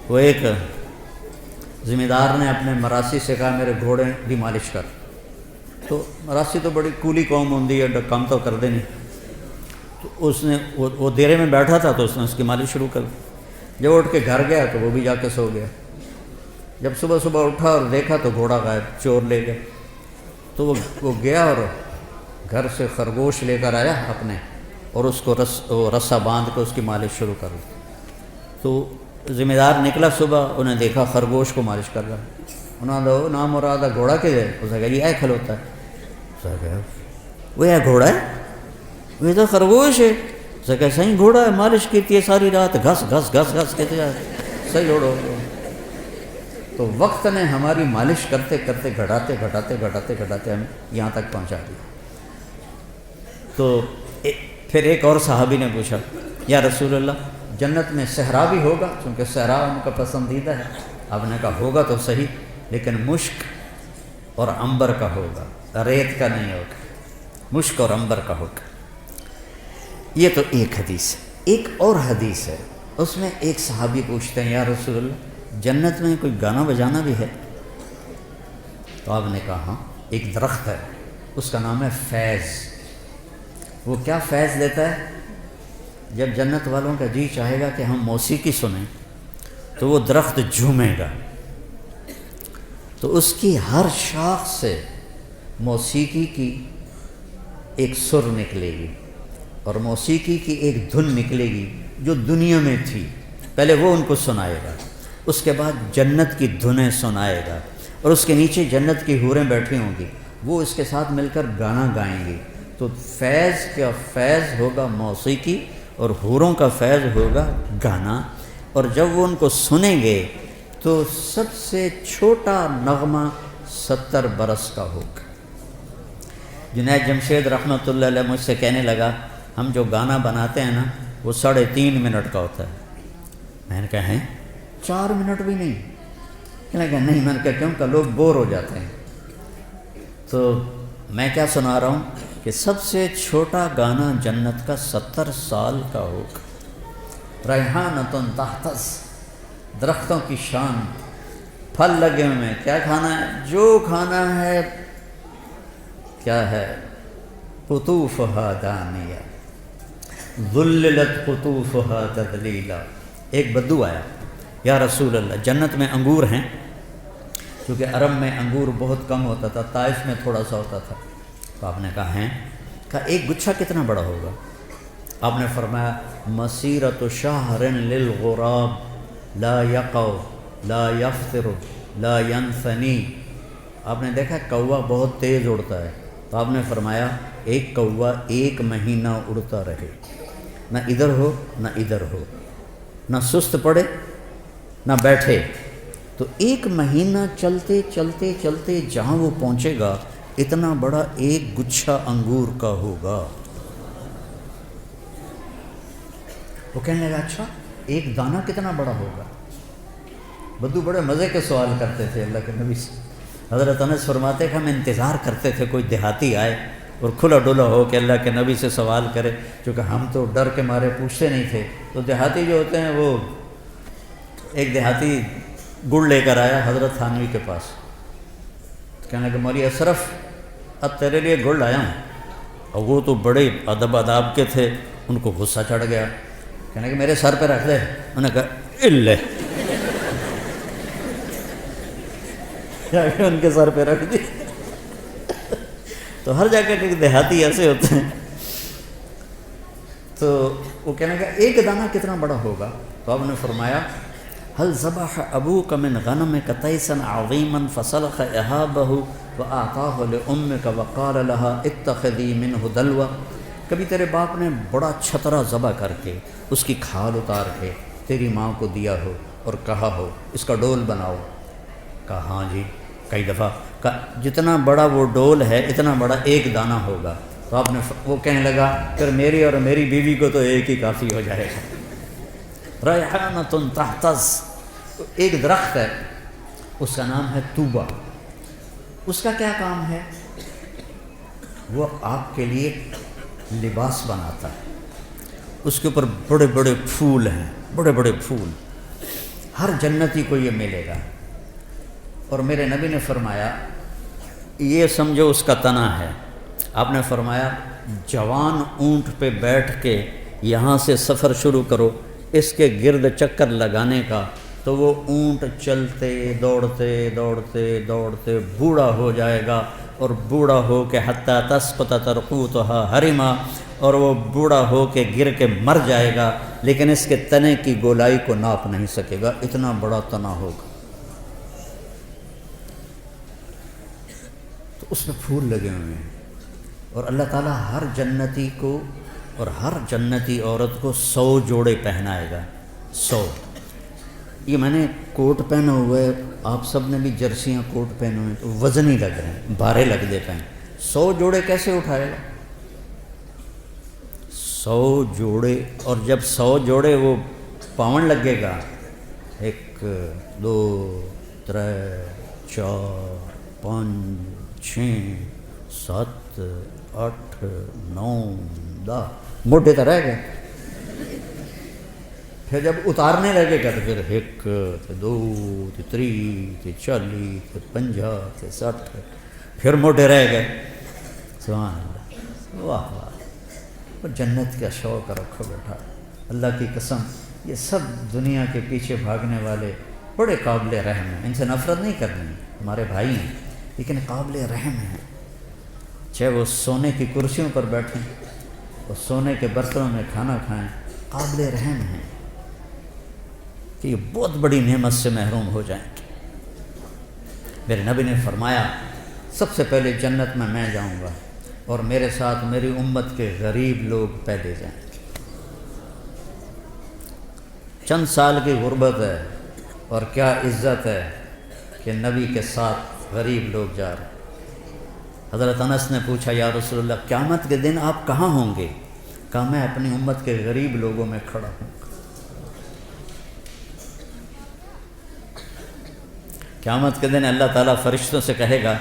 وہ ایک ذمہ دار نے اپنے مراسی سے کہا میرے گھوڑے دی مالش کر، تو مراسی تو بڑی کولی قوم ہوندی ہے، کام تو کر دے نہیں، تو اس نے وہ دیرے میں بیٹھا تھا تو اس نے اس کی مالش شروع کر دی۔ جب اٹھ کے گھر گیا تو وہ بھی جا کے سو گیا۔ جب صبح اٹھا اور دیکھا تو گھوڑا غائب، چور لے گئے۔ تو وہ گیا اور گھر سے خرگوش لے کر آیا اپنے، اور اس کو رسا باندھ کے اس کی مالش شروع کر دی۔ تو ذمہ دار نکلا صبح، انہیں دیکھا خرگوش کو مالش کر رہا ہے۔ انہوں نے کہا نام مراد گھوڑا کے ہے؟ اس نے کہا یہ کھلوتا ہے۔ اس نے کہا وہ یہ گھوڑا ہے؟ وہ تو خرگوش ہے۔ اس نے کہا صحیح گھوڑا ہے، مالش کی تھی ساری رات، گھس گھس گھس گھس کہتے جائے، صحیح اوڑو۔ تو وقت نے ہماری مالش کرتے کرتے گھٹاتے ہمیں یہاں تک پہنچا دیا۔ تو پھر ایک اور صحابی نے پوچھا یا رسول اللہ جنت میں صحرا بھی ہوگا؟ چونکہ صحرا ان کا پسندیدہ ہے۔ آپ نے کہا ہوگا تو صحیح، لیکن مشک اور عنبر کا ہوگا، ریت کا نہیں ہوگا، مشک اور عنبر کا ہوگا۔ یہ تو ایک حدیث ہے. ایک اور حدیث ہے، اس میں ایک صحابی پوچھتے ہیں یا رسول اللہ جنت میں کوئی گانا بجانا بھی ہے؟ تو آپ نے کہا ہاں، ایک درخت ہے اس کا نام ہے فیض. وہ کیا فیض دیتا ہے؟ جب جنت والوں کا جی چاہے گا کہ ہم موسیقی سنیں تو وہ درخت جھومے گا، تو اس کی ہر شاخ سے موسیقی کی ایک سر نکلے گی اور موسیقی کی ایک دھن نکلے گی جو دنیا میں تھی. پہلے وہ ان کو سنائے گا، اس کے بعد جنت کی دھنیں سنائے گا، اور اس کے نیچے جنت کی حوریں بیٹھی ہوں گی، وہ اس کے ساتھ مل کر گانا گائیں گی. تو فیض کا فیض ہوگا موسیقی اور حوروں کا فیض ہوگا گانا. اور جب وہ ان کو سنیں گے تو سب سے چھوٹا نغمہ 70 برس کا ہوگا. جنید جمشید رحمۃ اللہ علیہ مجھ سے کہنے لگا ہم جو گانا بناتے ہیں نا وہ 3.5 منٹ کا ہوتا ہے. میں نے کہا ہیں 4 منٹ بھی نہیں؟ کہنے لگا نہیں. میں نے کہا کیوں؟ کہ لوگ بور ہو جاتے ہیں. تو میں کیا سنا رہا ہوں کہ سب سے چھوٹا گانا جنت کا 70 سال کا ہوگا. ریحانۃ تحتز، درختوں کی شان، پھل لگے ہوئے ہیں. کیا کھانا ہے؟ جو کھانا ہے. کیا ہے؟ قطوفہا دانیہ ذللت قطوفہا تذلیلا. ایک بدو آیا یا رسول اللہ جنت میں انگور ہیں، کیونکہ عرب میں انگور بہت کم ہوتا تھا، طائف میں تھوڑا سا ہوتا تھا. تو آپ نے کہا ہیں؟ کہا ایک گچھا کتنا بڑا ہوگا؟ آپ نے فرمایا مسیرۃ شہر للغراب لا یقع لا یفطر لا ینثنی. آپ نے دیکھا کوا بہت تیز اڑتا ہے، تو آپ نے فرمایا ایک کوا 1 مہینہ اڑتا رہے، نہ ادھر ہو نہ ادھر ہو، نہ سست پڑے نہ بیٹھے. تو 1 مہینہ چلتے چلتے چلتے جہاں وہ پہنچے گا اتنا بڑا ایک گچھا انگور کا ہوگا. وہ کہنے لگا اچھا ایک دانہ کتنا بڑا ہوگا؟ بدو بڑے مزے کے سوال کرتے تھے اللہ کے نبی سے. حضرت انس فرماتے کہ ہم انتظار کرتے تھے کوئی دیہاتی آئے اور کھلا ڈولا ہو کہ اللہ کے نبی سے سوال کرے، کیونکہ ہم تو ڈر کے مارے پوچھتے نہیں تھے. تو دیہاتی جو ہوتے ہیں وہ ایک دیہاتی گڑ لے کر آیا حضرت تھانوی کے پاس. کہنے لگا مولوی اشرف اب تیرے لیے گڑ لایا ہوں. اور وہ تو بڑے ادب آداب کے تھے، ان کو غصہ چڑھ گیا. کہنے لگا میرے سر پہ رکھ دے. انہوں نے کہا الے، ان کے سر پہ رکھ دی. تو ہر جگہ کے دیہاتی ایسے ہوتے ہیں. تو وہ کہنے لگا ایک دانہ کتنا بڑا ہوگا؟ تو آپ نے فرمایا هل ذبح ابوک من غنمک تیسا عظیما فسلخ اہابہ واعطاہ لامک وقال لها اتخذی منہ دلوا. کبھی تیرے باپ نے بڑا چھترا ذبح کر کے اس کی کھال اتار کے تیری ماں کو دیا ہو اور کہا ہو اس کا ڈول بناؤ؟ کہا ہاں جی کئی دفعہ. کہا جتنا بڑا وہ ڈول ہے اتنا بڑا ایک دانہ ہوگا. تو آپ نے وہ کہنے لگا پھر میری اور میری بیوی کو تو ایک ہی کافی ہو جائے گا. ریحانۃ تحتز، ایک درخت ہے اس کا نام ہے طوبہ. اس کا کیا کام ہے؟ وہ آپ کے لیے لباس بناتا ہے. اس کے اوپر بڑے بڑے پھول ہیں، بڑے بڑے پھول. ہر جنتی کو یہ ملے گا. اور میرے نبی نے فرمایا یہ سمجھو اس کا تنا ہے. آپ نے فرمایا جوان اونٹ پہ بیٹھ کے یہاں سے سفر شروع کرو اس کے گرد چکر لگانے کا، تو وہ اونٹ چلتے دوڑتے دوڑتے دوڑتے بوڑھا ہو جائے گا، اور بوڑھا ہو کے حتیٰ تسقط ترقوتها حرما، اور وہ بوڑھا ہو کے گر کے مر جائے گا، لیکن اس کے تنے کی گولائی کو ناپ نہیں سکے گا، اتنا بڑا تنا ہوگا. تو اس میں پھول لگے ہوئے ہیں. اور اللہ تعالیٰ ہر جنتی کو اور ہر جنتی عورت کو 100 جوڑے پہنائے گا. 100. یہ میں نے کوٹ پہنا ہوا ہے، آپ سب نے بھی جرسیاں کوٹ پہنے ہوئے ہیں تو وزنی لگ رہے ہیں، بھارے لگ دیتے ہیں. 100 جوڑے کیسے اٹھائے گا؟ 100 جوڑے. اور جب 100 جوڑے وہ پاون لگے گا 1 2 3 4 5 6 7 8 9 10 موٹے تو رہ گئے. پھر جب اتارنے لگے گا تو پھر 1 تے 2 تے 3 تے 40 تے 50 تے 60 پھر موٹے رہ گئے. سبحان اللہ، واہ واہ. اور جنت کا شوق رکھو بیٹا، اللہ کی قسم یہ سب دنیا کے پیچھے بھاگنے والے بڑے قابل رحم ہیں. ان سے نفرت نہیں کرنی، ہمارے بھائی ہیں لیکن قابل رحم ہیں. چاہے وہ سونے کی کرسیوں پر بیٹھیں اور سونے کے برتنوں میں کھانا کھائیں، قابل رحم ہیں کہ یہ بہت بڑی نعمت سے محروم ہو جائیں گے. میرے نبی نے فرمایا سب سے پہلے جنت میں جاؤں گا اور میرے ساتھ میری امت کے غریب لوگ پہلے جائیں گے. چند سال کی غربت ہے اور کیا عزت ہے کہ نبی کے ساتھ غریب لوگ جا رہے ہیں. حضرت انس نے پوچھا یا رسول اللہ قیامت کے دن آپ کہاں ہوں گے؟ کہا میں اپنی امت کے غریب لوگوں میں کھڑا ہوں. قیامت کے دن اللہ تعالیٰ فرشتوں سے کہے گا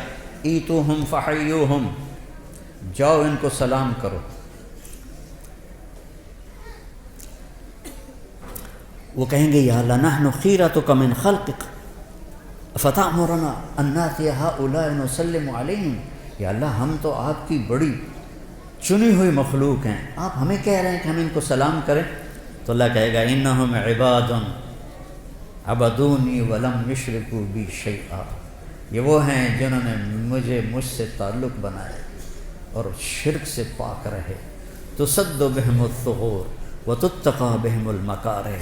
ایتوہم فحیوہم، جاؤ ان کو سلام کرو. وہ کہیں گے یا اللہ نحن خیرتک من خلقک فتأمرنا ان نأتی ہؤلاء نسلم علیہم. یا اللہ ہم تو آپ کی بڑی چنی ہوئی مخلوق ہیں، آپ ہمیں کہہ رہے ہیں کہ ہم ان کو سلام کریں. تو اللہ کہے گا انہم عباد عبدونی ولم یشرکوا بی شیئا. یہ وہ ہیں جنہوں نے مجھ سے تعلق بنائے اور شرک سے پاک رہے. تسد بہم الثغور وتتقى بہم المکارہ.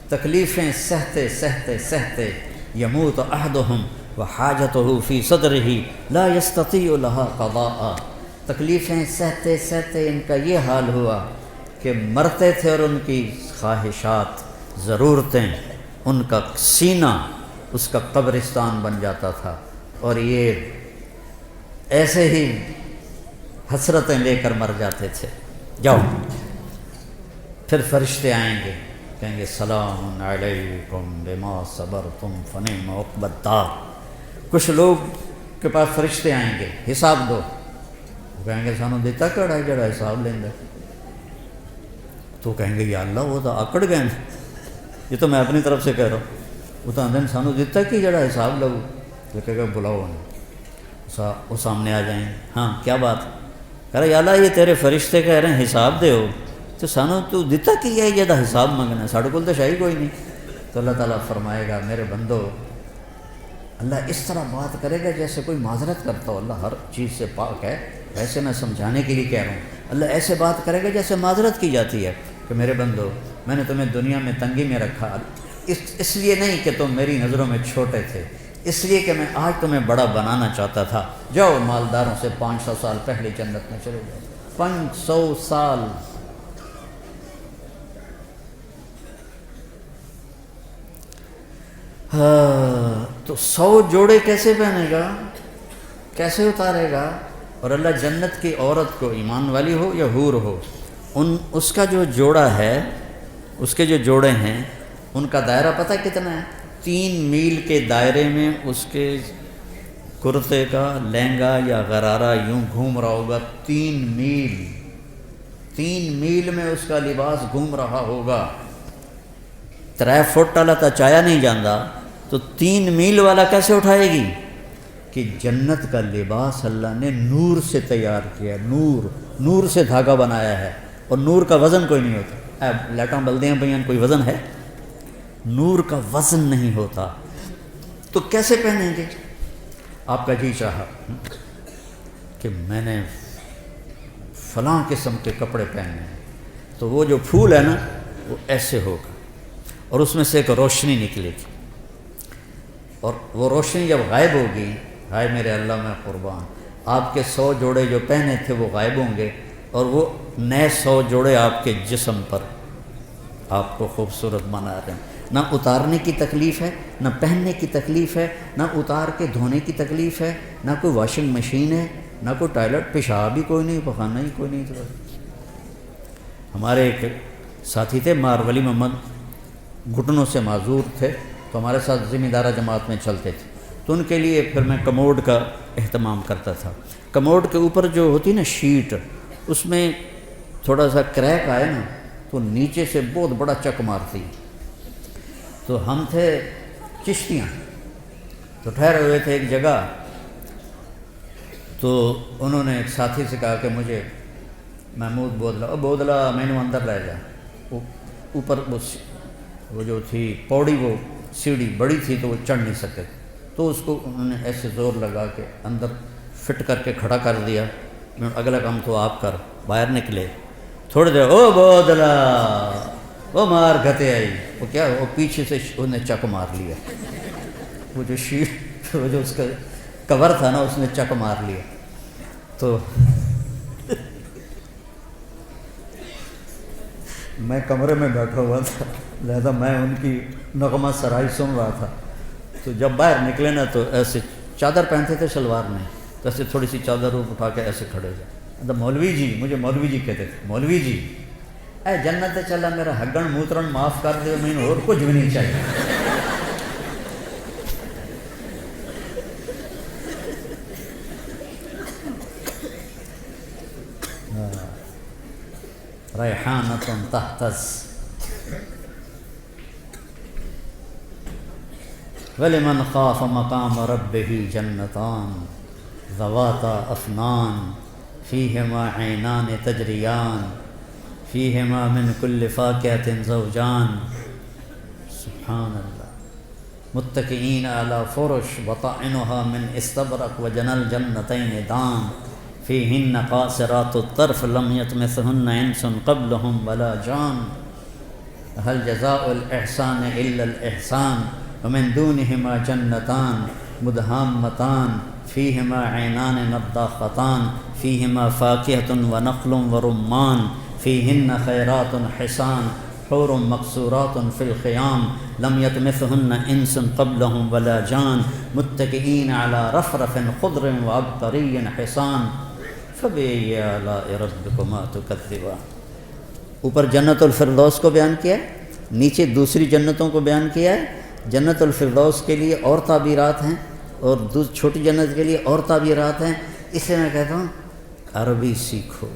تکلیفیں سہتے سہتے سہتے یموت احدہم وحاجتہ فی صدرہ لا یستطیع لہا قضاء. تکلیفیں سہتے سہتے ان کا یہ حال ہوا کہ مرتے تھے اور ان کی خواہشات، ضرورتیں، ان کا سینہ اس کا قبرستان بن جاتا تھا اور یہ ایسے ہی حسرتیں لے کر مر جاتے تھے. جاؤ. پھر فرشتے آئیں گے کہیں گے سلام علیکم بما صبرتم فنعم عقبی الدار. کچھ لوگ کے پاس فرشتے آئیں گے حساب دو. وہ کہیں گے سانو دیتا کڑا ہے جڑا حساب لینا. تو کہیں گے یا اللہ وہ تو آکڑ گئے ہیں، یہ تو میں اپنی طرف سے کہہ رہا ہوں. وہ تو آدھے سانو دیتا کہ جڑا حساب لو. یہ کہے گا بلاؤ انہیں. وہ سامنے آ جائیں. ہاں کیا بات؟ کہہ رہا یا اللہ یہ تیرے فرشتے کہہ رہے ہیں حساب دے ہو، تو سانو تو دیتا کہ ہے یہ حساب منگنا، ساڑھے کول تو شاہی کوئی نہیں. تو اللہ تعالیٰ فرمائے گا میرے بندو، اللہ اس طرح بات کرے گا جیسے کوئی معذرت کرتا ہو. اللہ ہر چیز سے پاک ہے، ویسے میں سمجھانے کے لیے کہہ رہا ہوں. اللہ ایسے بات کرے گا جیسے معذرت کی جاتی ہے کہ میرے بندو میں نے تمہیں دنیا میں تنگی میں رکھا، اس لیے نہیں کہ تم میری نظروں میں چھوٹے تھے، اس لیے کہ میں آج تمہیں بڑا بنانا چاہتا تھا. جاؤ مالداروں سے 500 سال پہلے جنت میں چلے جاؤ. 500 سال. تو 100 جوڑے کیسے پہنے گا، کیسے اتارے گا؟ اور اللہ جنت کی عورت کو، ایمان والی ہو یا حور ہو، اس کا جو جوڑا ہے، اس کے جو جوڑے ہیں ان کا دائرہ پتہ کتنا ہے؟ 3 میل کے دائرے میں اس کے کرتے کا لہنگا یا غرارہ یوں گھوم رہا ہوگا. 3 میل میں اس کا لباس گھوم رہا ہوگا. 3 فٹ والا تو چایا نہیں جاندا، تو 3 میل والا کیسے اٹھائے گی؟ کہ جنت کا لباس اللہ نے نور سے تیار کیا. نور سے دھاگا بنایا ہے، اور نور کا وزن کوئی نہیں ہوتا. لائٹاں بلدیاں پہ کوئی وزن ہے؟ نور کا وزن نہیں ہوتا. تو کیسے پہنیں گے؟ آپ کا جی چاہا کہ میں نے فلاں قسم کے کپڑے پہننے ہیں، تو وہ جو پھول ہے نا وہ ایسے ہوگا اور اس میں سے ایک روشنی نکلے گی، اور وہ روشنی جب غائب ہوگی، ہائے میرے اللہ میں قربان، آپ کے 100 جوڑے جو پہنے تھے وہ غائب ہوں گے، اور وہ نئے 100 جوڑے آپ کے جسم پر آپ کو خوبصورت بنا رہے ہیں. نہ اتارنے کی تکلیف ہے، نہ پہننے کی تکلیف ہے، نہ اتار کے دھونے کی تکلیف ہے، نہ کوئی واشنگ مشین ہے، نہ کوئی ٹوائلٹ، پیشاب ہی کوئی نہیں، پخانہ ہی کوئی نہیں. ہمارے ایک ساتھی تھے مارولی محمد، گھٹنوں سے معذور تھے، تو ہمارے ساتھ ذمہ دارہ جماعت میں چلتے تھے. تو ان کے لیے پھر میں کموڈ کا اہتمام کرتا تھا. کموڈ کے اوپر جو ہوتی نا شیٹ، اس میں تھوڑا سا کریک آئے نا تو نیچے سے بہت بڑا چک مارتی. تو ہم تھے چشتیاں، تو ٹھہرے ہوئے تھے ایک جگہ. تو انہوں نے ایک ساتھی سے کہا کہ مجھے محمود بودلا میں نے اندر لے جا. اوپر وہ جو تھی پوڑی، وہ سیڑھی بڑی تھی تو وہ چڑھ نہیں سکے، تو اس کو انہوں نے ایسے زور لگا کے اندر فٹ کر کے کھڑا کر دیا. اگلا کام تو آپ کر. باہر نکلے تھوڑی دیر، او بودلا وہ مار گھتے آئی. وہ کیا، وہ پیچھے سے انہوں نے چک مار لیا. وہ جو شیٹ، وہ جو اس کا کور تھا نا، اس نے چک مار لیا. تو میں کمرے میں بیٹھا ہوا تھا، لہذا میں ان کی نغمہ سرائی سن رہا تھا. تو جب باہر نکلے نا تو ایسے چادر پہنتے تھے شلوار میں، تو ایسے تھوڑی سی چادر اوپر اٹھا کے ایسے کھڑے تھے. مولوی جی، مجھے مولوی جی کہتے تھے، مولوی جی اے جنت چلا میرا ہگن موترن معاف کر دے، میں اور کچھ بھی نہیں چاہیے. ریحانۃ تہتز ولمن خاف مقام ربہ جنتان ذواتا افنان فیہما عینان تجریان فیہما من کل فاکہۃ زوجان. سبحان اللہ. متکئین علی فرش بطائنها من استبرق وجنى الجنتین دان فیہن قاصرات الطرف لم یطمثہن انس قبلہم ولا جان هل جزاء الاحسان الا الاحسان ومن دونہما جنتان مدہامتان فیہما عینان نضاختان فیہما فاکہۃ ونخل ورمان فیہن خیرات حسان حور مقصورات فی الخیام لم یطمثہن انس قبلہم ولا جان متکئین علی رفرف خضر وعبقری حسان فبأي آلاء ربكما تكذبان. اوپر جنت الفردوس کو بیان کیا ہے، نیچے دوسری جنتوں کو بیان کیا ہے. جنت الفردوس کے لیے اور تعبیرات ہیں اور چھوٹی جنت کے لیے اور تعبیرات ہیں. اس سے میں کہتا ہوں عربی سیکھو،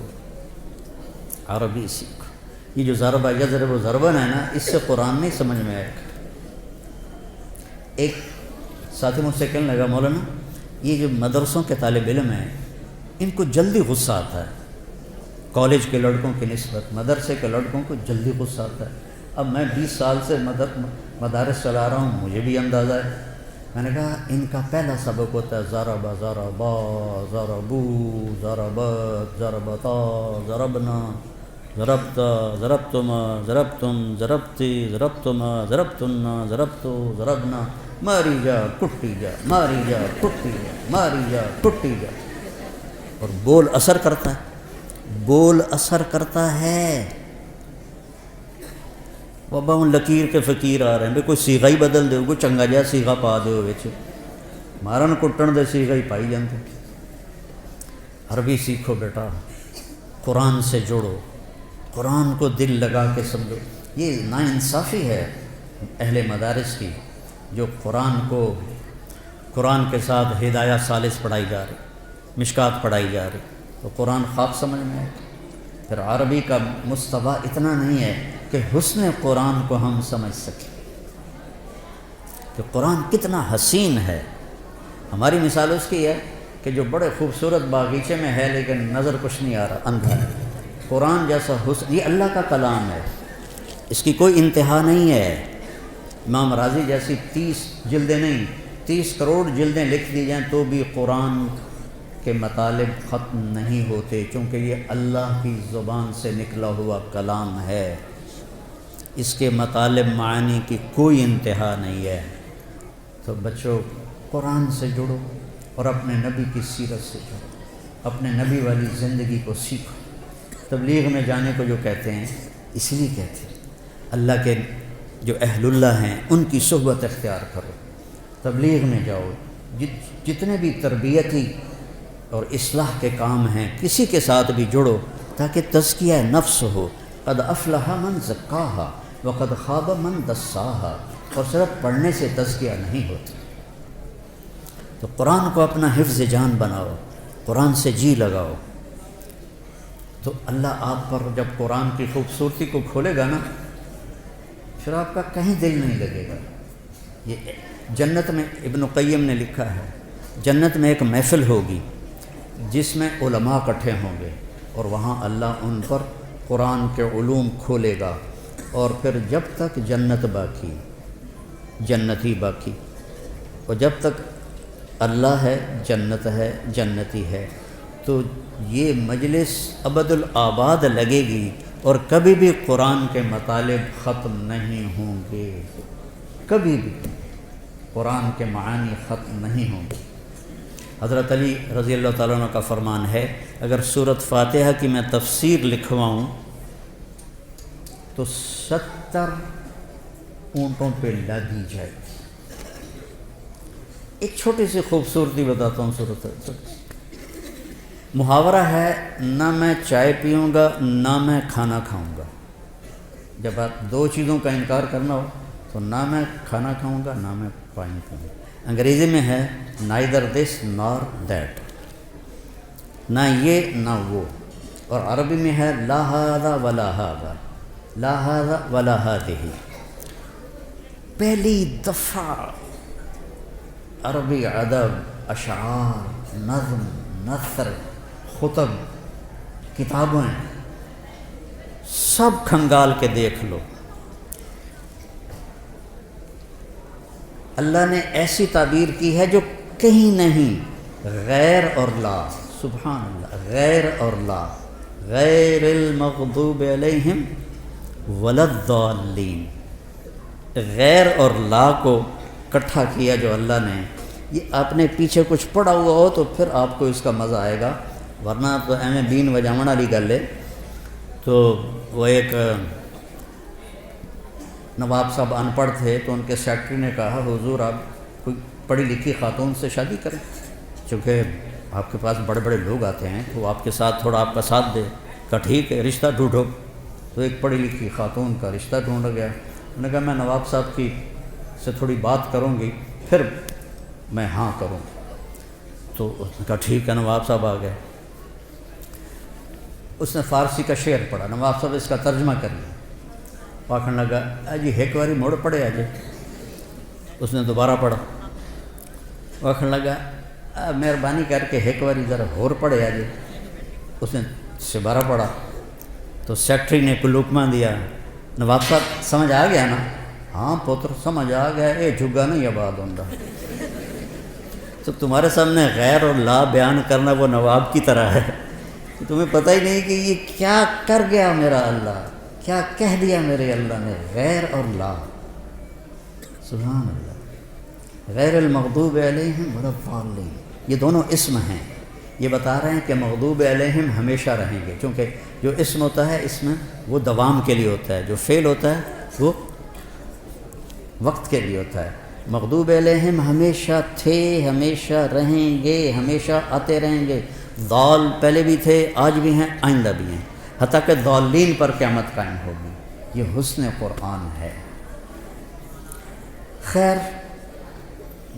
عربی سیکھو. یہ جو ضربہ یضرب و ضربن ہے نا، اس سے قرآن نہیں سمجھ میں آئے گا. ایک ساتھی مجھ سے کہنے لگا، مولانا یہ جو مدرسوں کے طالب علم ہیں ان کو جلدی غصہ آتا ہے، کالج کے لڑکوں کی نسبت مدرسے کے لڑکوں کو جلدی غصہ آتا ہے. اب میں 20 سال سے مدارس چلا رہا ہوں، مجھے بھی اندازہ ہے. میں نے کہا ان کا پہلا سبق ہوتا ہے ضرب ضربا ضربو ضربت ضربتا ضربنا ضربتا ضربتما ضربتم ضربتی ضربتما ضربتنا ضربتو ضربنا ماری جا کٹی جا ماری جا کٹی جا ماری جا کٹی جا. اور بول اثر کرتا ہے، بول اثر کرتا ہے. بابا ہوں لکیر کے فقیر آ رہے ہیں، بھئی کوئی سیغہ ہی بدل دے، کوئی چنگا جہا سیغہ پا دے وچ، مارن کٹن دے سیغہ ہی پائی جاندے. عربی سیکھو بیٹا، قرآن سے جوڑو، قرآن کو دل لگا کے سمجھو. یہ ناانصافی ہے اہل مدارس کی، جو قرآن کے ساتھ ہدایہ ثالث پڑھائی جا رہی، مشکات پڑھائی جا رہی، تو قرآن خواب سمجھ میں آئے. پھر عربی کا مستویٰ اتنا نہیں ہے کہ حسن قرآن کو ہم سمجھ سکیں کہ قرآن کتنا حسین ہے. ہماری مثال اس کی ہے کہ جو بڑے خوبصورت باغیچے میں ہے لیکن نظر کچھ نہیں آ رہا، اندھا ہے. قرآن جیسا حسن، یہ اللہ کا کلام ہے، اس کی کوئی انتہا نہیں ہے. امام راضی جیسی 30 جلدیں نہیں، 30 کروڑ جلدیں لکھ دی جائیں تو بھی قرآن کے مطالب ختم نہیں ہوتے، چونکہ یہ اللہ کی زبان سے نکلا ہوا کلام ہے. اس کے مطالب معانی کی کوئی انتہا نہیں ہے. تو بچوں قرآن سے جڑو اور اپنے نبی کی سیرت سے جڑو، اپنے نبی والی زندگی کو سیکھو. تبلیغ میں جانے کو جو کہتے ہیں اس لیے کہتے ہیں اللہ کے جو اہل اللہ ہیں ان کی صحبت اختیار کرو، تبلیغ میں جاؤ. جتنے بھی تربیتی اور اصلاح کے کام ہیں کسی کے ساتھ بھی جڑو تاکہ تزکیہ نفس ہو. قد افلح من زکاہا وقد خاب من دساہا. اور صرف پڑھنے سے تزکیہ نہیں ہوتا. تو قرآن کو اپنا حفظ جان بناؤ، قرآن سے جی لگاؤ. تو اللہ آپ پر جب قرآن کی خوبصورتی کو کھولے گا نا، پھر آپ کا کہیں دل نہیں لگے گا۔ یہ جنت میں ابن قیم نے لکھا ہے، جنت میں ایک محفل ہوگی جس میں علماء اکٹھے ہوں گے، اور وہاں اللہ ان پر قرآن کے علوم کھولے گا، اور پھر جب تک جنت باقی، جنتی باقی، اور جب تک اللہ ہے، جنت ہے، جنتی ہے، تو یہ مجلس ابد الآباد لگے گی، اور کبھی بھی قرآن کے مطالب ختم نہیں ہوں گے، کبھی بھی قرآن کے معانی ختم نہیں ہوں گے۔ حضرت علی رضی اللہ تعالیٰ عنہ کا فرمان ہے، اگر سورۃ فاتحہ کی میں تفسیر لکھواؤں تو 70 اونٹوں پہ لادی جائے گی۔ ایک چھوٹی سی خوبصورتی بتاتا ہوں سورۃ فاتحہ۔ محاورہ ہے، نہ میں چائے پیوں گا نہ میں کھانا کھاؤں گا۔ جب آپ دو چیزوں کا انکار کرنا ہو تو نہ میں کھانا کھاؤں گا نہ میں پانی پیوں گا۔ انگریزی میں ہے neither this nor that، نہ یہ نہ وہ، اور عربی میں ہے لا هذا ولا هذا، لا هذا ولا هذه۔ پہلی دفعہ عربی ادب، اشعار، نظم، نثر، خطب، کتابیں سب کھنگال کے دیکھ لو، اللہ نے ایسی تعبیر کی ہے جو کہیں نہیں، غیر اور لا، سبحان اللہ، غیر اور لا، غیر المغضوب علیہم ولا الضالین، غیر اور لا کو اکٹھا کیا جو اللہ نے۔ یہ آپ نے پیچھے کچھ پڑھا ہوا ہو تو پھر آپ کو اس کا مزہ آئے گا، ورنہ تو ایویں بین وجاون والی گل ہے۔ تو وہ ایک نواب صاحب ان پڑھ تھے، تو ان کے سیکرٹری نے کہا حضور آپ کوئی پڑھی لکھی خاتون سے شادی کریں، چونکہ آپ کے پاس بڑے بڑے لوگ آتے ہیں تو آپ کے ساتھ تھوڑا آپ کا ساتھ دے۔ کہا ٹھیک ہے، رشتہ ڈھونڈو۔ تو ایک پڑھی لکھی خاتون کا رشتہ ڈھونڈا گیا۔ انہوں نے کہا میں نواب صاحب کی سے تھوڑی بات کروں گی پھر میں ہاں کروں۔ تو اس نے کہا ٹھیک ہے، نواب صاحب آ گئے۔ اس نے فارسی کا شعر پڑھا، نواب صاحب اس کا ترجمہ کر لیا۔ آخر لگا جی ایک باری موڑ پڑے آجے۔ اس نے دوبارہ پڑھا۔ آخر لگا مہربانی کر کے ایک باری ذرا ہور پڑے آجے۔ اس نے دوبارہ پڑھا تو سیکٹری نے کوئی لقمہ دیا، نواب صاحب سمجھ آ گیا نا؟ ہاں پتر سمجھ آ گیا، اے جھگا نہیں آباد ہوندہ۔ تو تمہارے سامنے غیر اور لا بیان کرنا وہ نواب کی طرح ہے، تمہیں پتہ ہی نہیں کہ یہ کیا کر گیا میرا اللہ، کیا کہہ دیا میرے اللہ نے، غیر اور لا۔ سبحان اللہ۔ غیر المغضوب علیہم ولا الضالین، یہ دونوں اسم ہیں۔ یہ بتا رہے ہیں کہ مغضوب علیہم ہمیشہ رہیں گے، کیونکہ جو اسم ہوتا ہے اس میں وہ دوام کے لیے ہوتا ہے، جو فعل ہوتا ہے وہ وقت کے لیے ہوتا ہے۔ مغضوب علیہم ہمیشہ تھے، ہمیشہ رہیں گے، ہمیشہ آتے رہیں گے۔ ضال پہلے بھی تھے، آج بھی ہیں، آئندہ بھی ہیں، حتیٰ کہ ضالین پر قیامت قائم ہوگی۔ یہ حسن قرآن ہے۔ خیر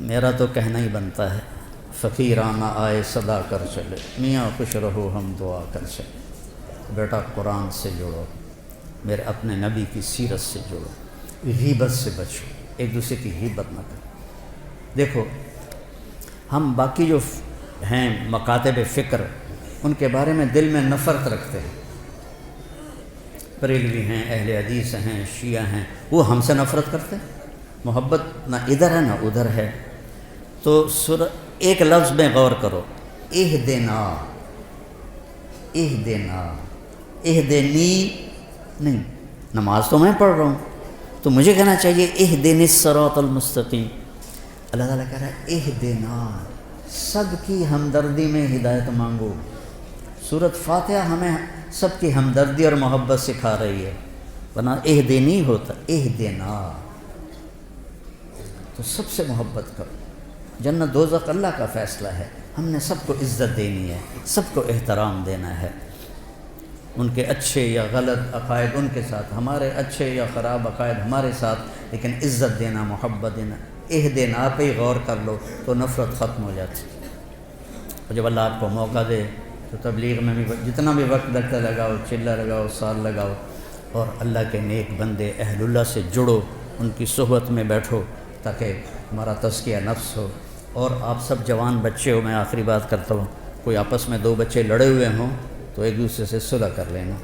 میرا تو کہنا ہی بنتا ہے، فقیرانہ آئے صدا کر چلے، میاں خوش رہو ہم دعا کر چلے۔ بیٹا قرآن سے جڑو، میرے اپنے نبی کی سیرت سے جڑو، غیبت سے بچو، ایک دوسرے کی غیبت نہ کرو۔ دیکھو ہم باقی جو ہیں مکاتب فکر، ان کے بارے میں دل میں نفرت رکھتے ہیں، بریلوی ہیں، اہل حدیث ہیں، شیعہ ہیں، وہ ہم سے نفرت کرتے ہیں۔ محبت نہ ادھر ہے نہ ادھر ہے۔ تو ایک لفظ میں غور کرو، اہدنا، اہدنا، اہدنی نہیں، نماز تو میں پڑھ رہا ہوں تو مجھے کہنا چاہیے اہدنی الصراط المستقیم۔ اللہ تعالیٰ کہہ رہا ہے اہدنا، سب کی ہمدردی میں ہدایت مانگو۔ سورۃ فاتحہ ہمیں سب کی ہمدردی اور محبت سکھا رہی ہے، ورنہ اہدنی ہوتا، اہدنا۔ تو سب سے محبت کرو۔ جنت دوزخ اللہ کا فیصلہ ہے، ہم نے سب کو عزت دینی ہے، سب کو احترام دینا ہے۔ ان کے اچھے یا غلط عقائد ان کے ساتھ، ہمارے اچھے یا خراب عقائد ہمارے ساتھ، لیکن عزت دینا، محبت دینا۔ اہدنا پہ ہی غور کر لو تو نفرت ختم ہو جاتی ہے۔ اور جب اللہ آپ کو موقع دے تو تبلیغ میں بھی جتنا بھی وقت لگتا لگاؤ، چلہ لگاؤ، سال لگاؤ، اور اللہ کے نیک بندے اہل اللہ سے جڑو، ان کی صحبت میں بیٹھو تاکہ ہمارا تزکیہ نفس ہو۔ اور آپ سب جوان بچے ہو، میں آخری بات کرتا ہوں، کوئی آپس میں دو بچے لڑے ہوئے ہوں تو ایک دوسرے سے صلح کر لینا،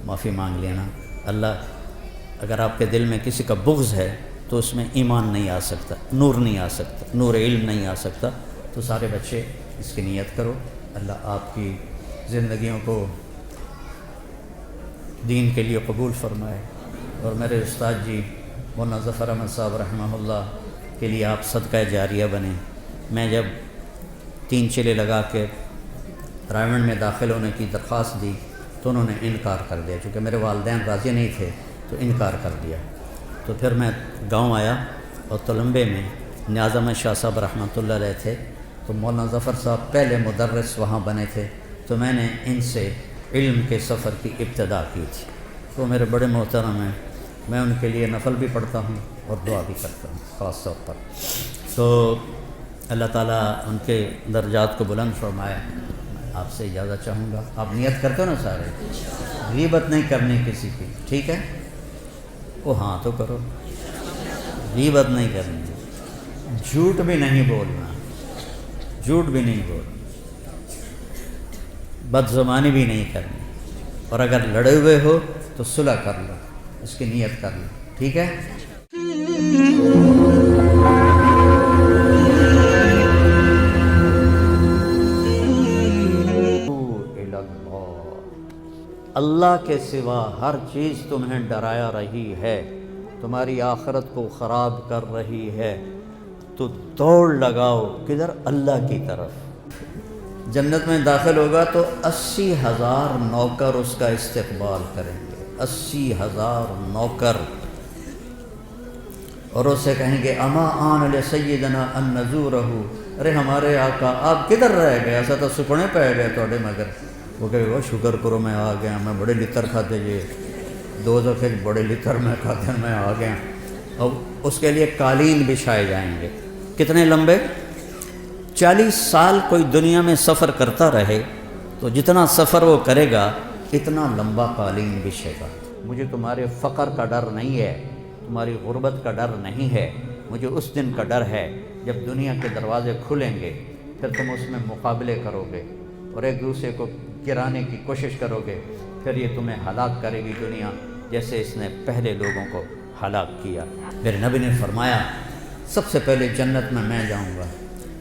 معافی مانگ لینا۔ اللہ اگر آپ کے دل میں کسی کا بغض ہے تو اس میں ایمان نہیں آ سکتا، نور نہیں آ سکتا، نور علم نہیں آ سکتا۔ تو سارے بچے اس کی نیت کرو، اللہ آپ کی زندگیوں کو دین کے لیے قبول فرمائے۔ اور میرے استاد جی مولانا ظفر احمد صاحب رحمہ اللہ کے لیے آپ صدقہ جاریہ بنیں۔ میں جب 3 چلے لگا کے رائمنڈ میں داخل ہونے کی درخواست دی تو انہوں نے انکار کر دیا، چونکہ میرے والدین راضی نہیں تھے تو انکار کر دیا۔ تو پھر میں گاؤں آیا اور تلمبے میں نیاز احمد شاہ صاحب رحمۃ اللہ علیہ تھے، تو مولانا ظفر صاحب پہلے مدرس وہاں بنے تھے، تو میں نے ان سے علم کے سفر کی ابتدا کی تھی۔ تو میرے بڑے محترم ہیں، میں ان کے لیے نفل بھی پڑھتا ہوں اور دعا بھی کرتا ہوں خاص طور پر۔ تو اللہ تعالیٰ ان کے درجات کو بلند فرمائے۔ آپ سے اجازت چاہوں گا، آپ نیت کرتے ہو نا سارے، غیبت نہیں کرنی کسی کی، ٹھیک ہے؟ وہ ہاں تو کرو، غیبت نہیں کرنی، جھوٹ بھی نہیں بولنا، جھوٹ بھی نہیں بولنا، بد زبانی بھی نہیں کرنی، اور اگر لڑے ہوئے ہو تو صلح کر لو، اس کی نیت کر لو، ٹھیک ہے؟ اللہ کے سوا ہر چیز تمہیں ڈرایا رہی ہے، تمہاری آخرت کو خراب کر رہی ہے، تو دوڑ لگاؤ کدھر؟ اللہ کی طرف۔ جنت میں داخل ہوگا تو 80,000 نوکر اس کا استقبال کریں گے، 80,000 نوکر، اور اس سے کہیں گے اما آن لسیدنا ان نزورہ، ارے ہمارے آقا آپ کدھر رہ گئے، ایسا تو سکنے پہ گئے توڑے مگر۔ وہ کہے گا شکر کرو میں آ گیا، میں بڑے لتر کھاتے جی، 2 دفعے بڑے لتر میں کھاتے میں آ گیا۔ اب اس کے لیے قالین بچھائے جائیں گے، کتنے لمبے؟ 40 سال کوئی دنیا میں سفر کرتا رہے تو جتنا سفر وہ کرے گا اتنا لمبا قالین بچھے گا۔ مجھے تمہارے فقر کا ڈر نہیں ہے، تمہاری غربت کا ڈر نہیں ہے، مجھے اس دن کا ڈر ہے جب دنیا کے دروازے کھلیں گے، پھر تم اس میں مقابلے کرو گے اور ایک دوسرے کو گرانے کی کوشش کرو گے، پھر یہ تمہیں ہلاک کرے گی دنیا، جیسے اس نے پہلے لوگوں کو ہلاک کیا۔ میرے نبی نے فرمایا سب سے پہلے جنت میں جاؤں گا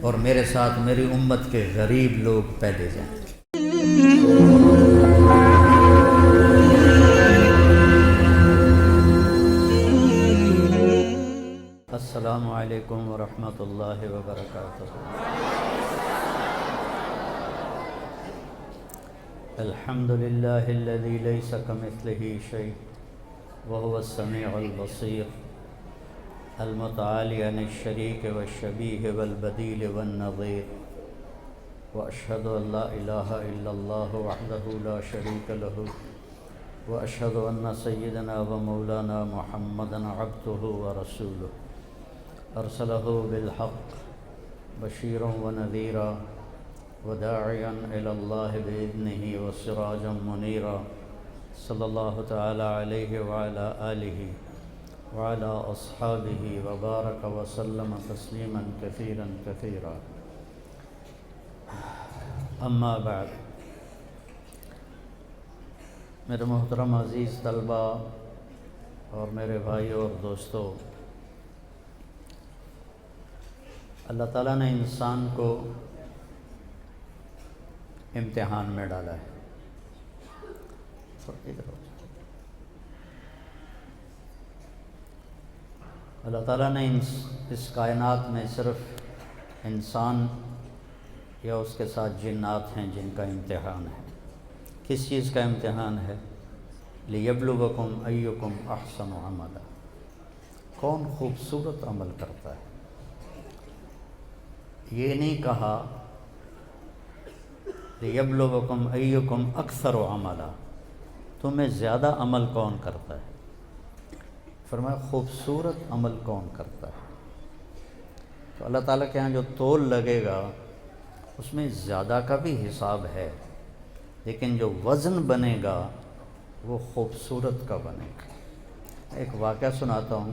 اور میرے ساتھ میری امت کے غریب لوگ پہلے جائیں گے۔ السلام علیکم ورحمۃ اللہ وبرکاتہ۔ الحمد للہ الذی لیس کمثلہ شیء وهو السمیع البصیر المتعالی عن الشریک والشبیہ والبدیل والنظیر، واشہد ان لا الہ الا اللہ وحدہ لا شریک لہ، واشہد ان سیدنا ومولانا محمدا عبدہ ورسولہ، ارسلہ بالحق بشیرا ونذیرا وداعیا الی اللہ بإذنہ وسراجا منیرا، صلی اللہ تعالی علیہ وعلی آلہ وعلی اصحابہ وبارک وسلم تسلیما کثیرا کثیرا۔ اما بعد، میرے محترم عزیز طلبہ اور میرے بھائی اور دوستو، اللہ تعالیٰ نے انسان کو امتحان میں ڈالا ہے۔ اللہ تعالیٰ نے اس کائنات میں صرف انسان یا اس کے ساتھ جنات ہیں جن کا امتحان ہے۔ کس چیز کا امتحان ہے؟ لِيَبْلُوَكُمْ أَيُّكُمْ أَحْسَنُ عَمَلًا، کون خوبصورت عمل کرتا ہے۔ یہ نہیں کہا لِيَبْلُوَكُمْ أَيُّكُمْ أَكْثَرُ عَمَلًا، تمہیں زیادہ عمل کون کرتا ہے، فرمایا خوبصورت عمل کون کرتا ہے۔ تو اللہ تعالیٰ کے ہاں جو تول لگے گا اس میں زیادہ کا بھی حساب ہے لیکن جو وزن بنے گا وہ خوبصورت کا بنے گا۔ ایک واقعہ سناتا ہوں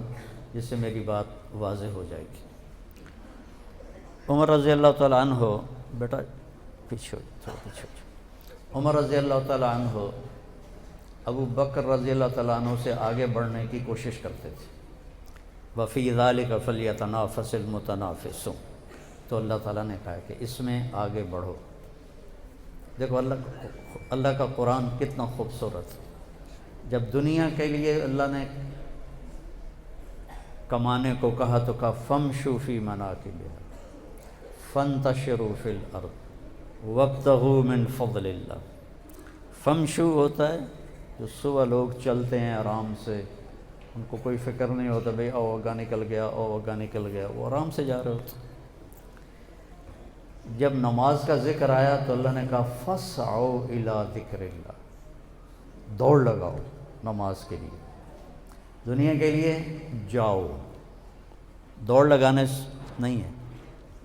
جس سے میری بات واضح ہو جائے گی۔ عمر رضی اللہ تعالیٰ عنہ، بیٹا پیچھے تھوڑا پیچھے، عمر رضی اللہ تعالیٰ عنہ ابو بکر رضی اللہ تعالیٰ عنہ سے آگے بڑھنے کی کوشش کرتے تھے۔ وفی ذالک فلیتنافس المتنافسون، تو اللہ تعالیٰ نے کہا کہ اس میں آگے بڑھو۔ دیکھو اللہ کا قرآن کتنا خوبصورت ہے۔ جب دنیا کے لیے اللہ نے کمانے کو کہا تو کہا فامشوا فی مناکبہا فانتشروا فی الارض وابتغوا من فضل اللہ۔ فامشوا ہوتا ہے جو صبح لوگ چلتے ہیں آرام سے، ان کو کوئی فکر نہیں ہوتا بھئی او اگا نکل گیا، او اگا نکل گیا، وہ آرام سے جا رہے ہوتے۔ جب نماز کا ذکر آیا تو اللہ نے کہا فاسعوا الی ذکر اللہ، دوڑ لگاؤ نماز کے لیے، دنیا کے لیے جاؤ، دوڑ لگانے نہیں ہے۔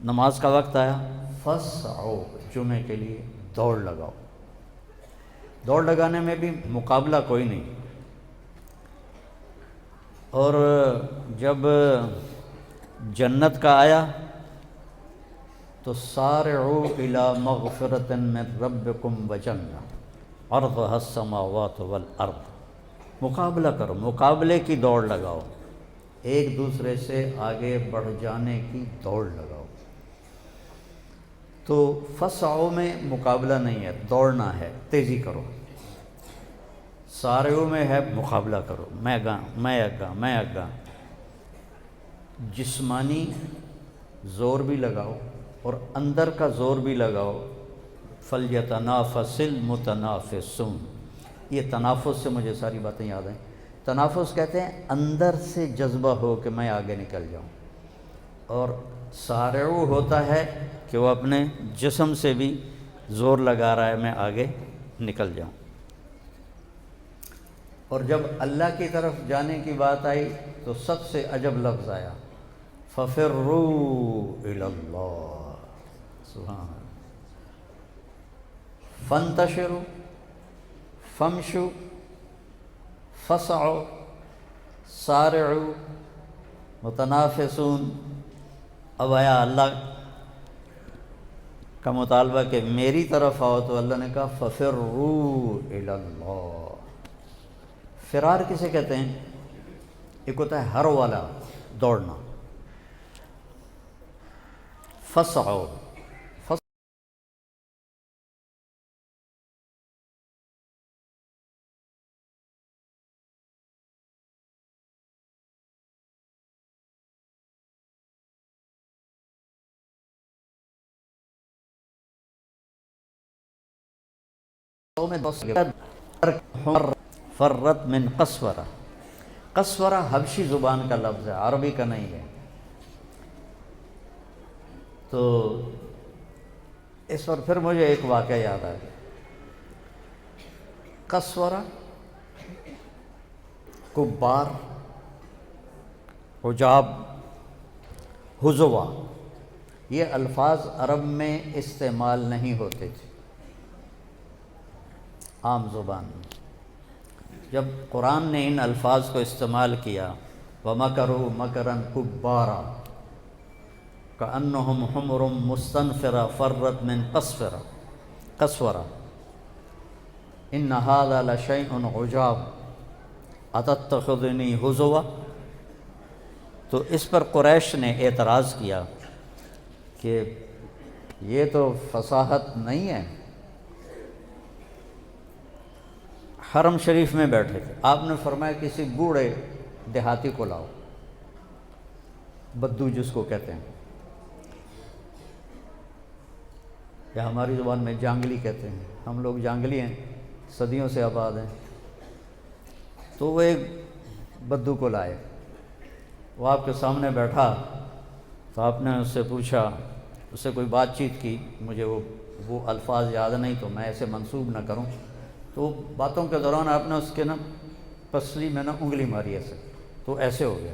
نماز کا وقت آیا فاسعوا، جمعے کے لیے دوڑ لگاؤ۔ دوڑ لگانے میں بھی مقابلہ کوئی نہیں۔ اور جب جنت کا آیا تو سارعوا الی مغفرۃ من ربکم وجنہ عرضھا السماوات والارض، مقابلہ کرو، مقابلے کی دوڑ لگاؤ، ایک دوسرے سے آگے بڑھ جانے کی دوڑ لگاؤ۔ تو فسعوا میں مقابلہ نہیں ہے، دوڑنا ہے، تیزی کرو۔ سارعوا میں ہے مقابلہ کرو، میں اگا۔ جسمانی زور بھی لگاؤ اور اندر کا زور بھی لگاؤ۔ فلیتنافس المتنافسون، یہ تنافس سے مجھے ساری باتیں یاد ہیں۔ تنافس کہتے ہیں اندر سے جذبہ ہو کہ میں آگے نکل جاؤں، اور سارعوا ہوتا ہے کہ وہ اپنے جسم سے بھی زور لگا رہا ہے میں آگے نکل جاؤں۔ اور جب اللہ کی طرف جانے کی بات آئی تو سب سے عجب لفظ آیا فَفِرُّوا إِلَى اللَّهِ، سبحان اللہ۔ فَانْتَشِرُوا، فَامْشُوا، فَاسْعُوا، سَارِعُوا، متنافسون۔ اب آیا اللہ کا مطالبہ کہ میری طرف آؤ، تو اللہ نے کہا فَفِرُّوا إِلَى اللَّهِ۔ فرار کسے کہتے ہیں؟ ایک ہوتا ہے ہر والا دوڑنا، فَاسْعُوا، فرت من قسورہ۔ قسورہ حبشی زبان کا لفظ ہے، عربی کا نہیں ہے۔ تو اس پر پھر مجھے ایک واقعہ یاد آیا۔ قسورہ، کبار، عجاب، حزوا، یہ الفاظ عرب میں استعمال نہیں ہوتے تھے عام زبان میں۔ جب قرآن نے ان الفاظ کو استعمال کیا وَمَكَرُوا مَكْرًا كُبَّارًا كَأَنَّهُمْ حُمُرٌ مُسْتَنفِرَةٌ فَرَّتْ مِنْ قَسْوَرَةٍ إِنَّ هَذَا لَشَيْءٌ عُجَابٌ أَتَتَّخِذُنِي هُزُوًا۔ تو اس پر قریش نے اعتراض کیا کہ یہ تو فصاحت نہیں ہے۔ حرم شریف میں بیٹھے تھے، آپ نے فرمایا کسی بوڑھے دیہاتی کو لاؤ، بدو جس کو کہتے ہیں، یا ہماری زبان میں جانگلی کہتے ہیں، ہم لوگ جانگلی ہیں، صدیوں سے آباد ہیں۔ تو وہ ایک بدو کو لائے، وہ آپ کے سامنے بیٹھا، تو آپ نے اس سے پوچھا، اس سے کوئی بات چیت کی، مجھے وہ الفاظ یاد نہیں تو میں ایسے منسوب نہ کروں، تو باتوں کے دوران آپ نے اس کے نا پسلی میں نا انگلی ماری ایسے، تو ایسے ہو گیا۔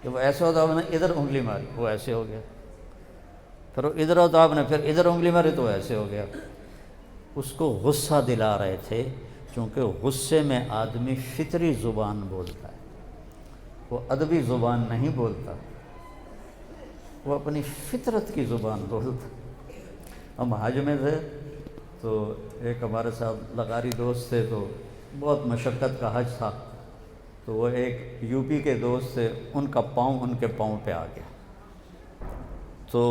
جب وہ ایسے ہوتا آپ نے ادھر انگلی ماری، وہ ایسے ہو گیا۔ پھر وہ ادھر ہوتا آپ نے پھر ادھر انگلی ماری، تو وہ ایسے ہو گیا۔ اس کو غصہ دلا رہے تھے، چونکہ غصے میں آدمی فطری زبان بولتا ہے، وہ ادبی زبان نہیں بولتا، وہ اپنی فطرت کی زبان بولتا۔ ہم حج میں تھے تو ایک ہمارے ساتھ لغاری دوست تھے، تو بہت مشقت کا حج تھا، تو وہ ایک یو پی کے دوست تھے، ان کا پاؤں ان کے پاؤں پہ آ گیا، تو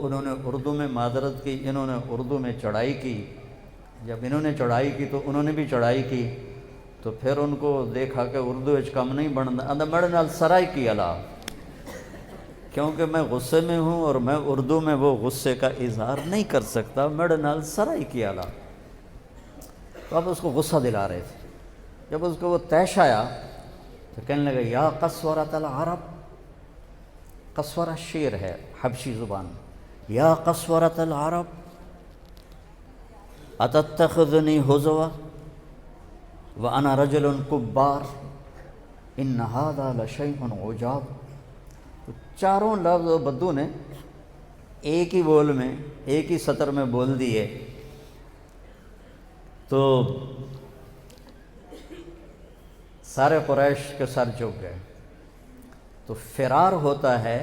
انہوں نے اردو میں معذرت کی، انہوں نے اردو میں چڑھائی کی۔ جب انہوں نے چڑھائی کی تو انہوں نے بھی چڑھائی کی، تو پھر ان کو دیکھا کہ اردو اچ کم نہیں بنتا، میرے نال سرائی کی علا، کیونکہ میں غصے میں ہوں اور میں اردو میں وہ غصے کا اظہار نہیں کر سکتا، میرے نال سرائی کی علا۔ تو اب اس کو غصہ دلا رہے تھے۔ جب اس کو وہ طیش آیا تو کہنے لگا یا قسورۃ العرب، قسورہ شیر ہے حبشی زبان میں، یا قسورۃ العرب اتتخذنی ہزوا وانا رجل کبار ان ھذا لشیء عجاب۔ تو چاروں لفظ بدو نے ایک ہی بول میں، ایک ہی سطر میں بول دیے، تو سارے قریش کے سر جھک گئے۔ تو فرار ہوتا ہے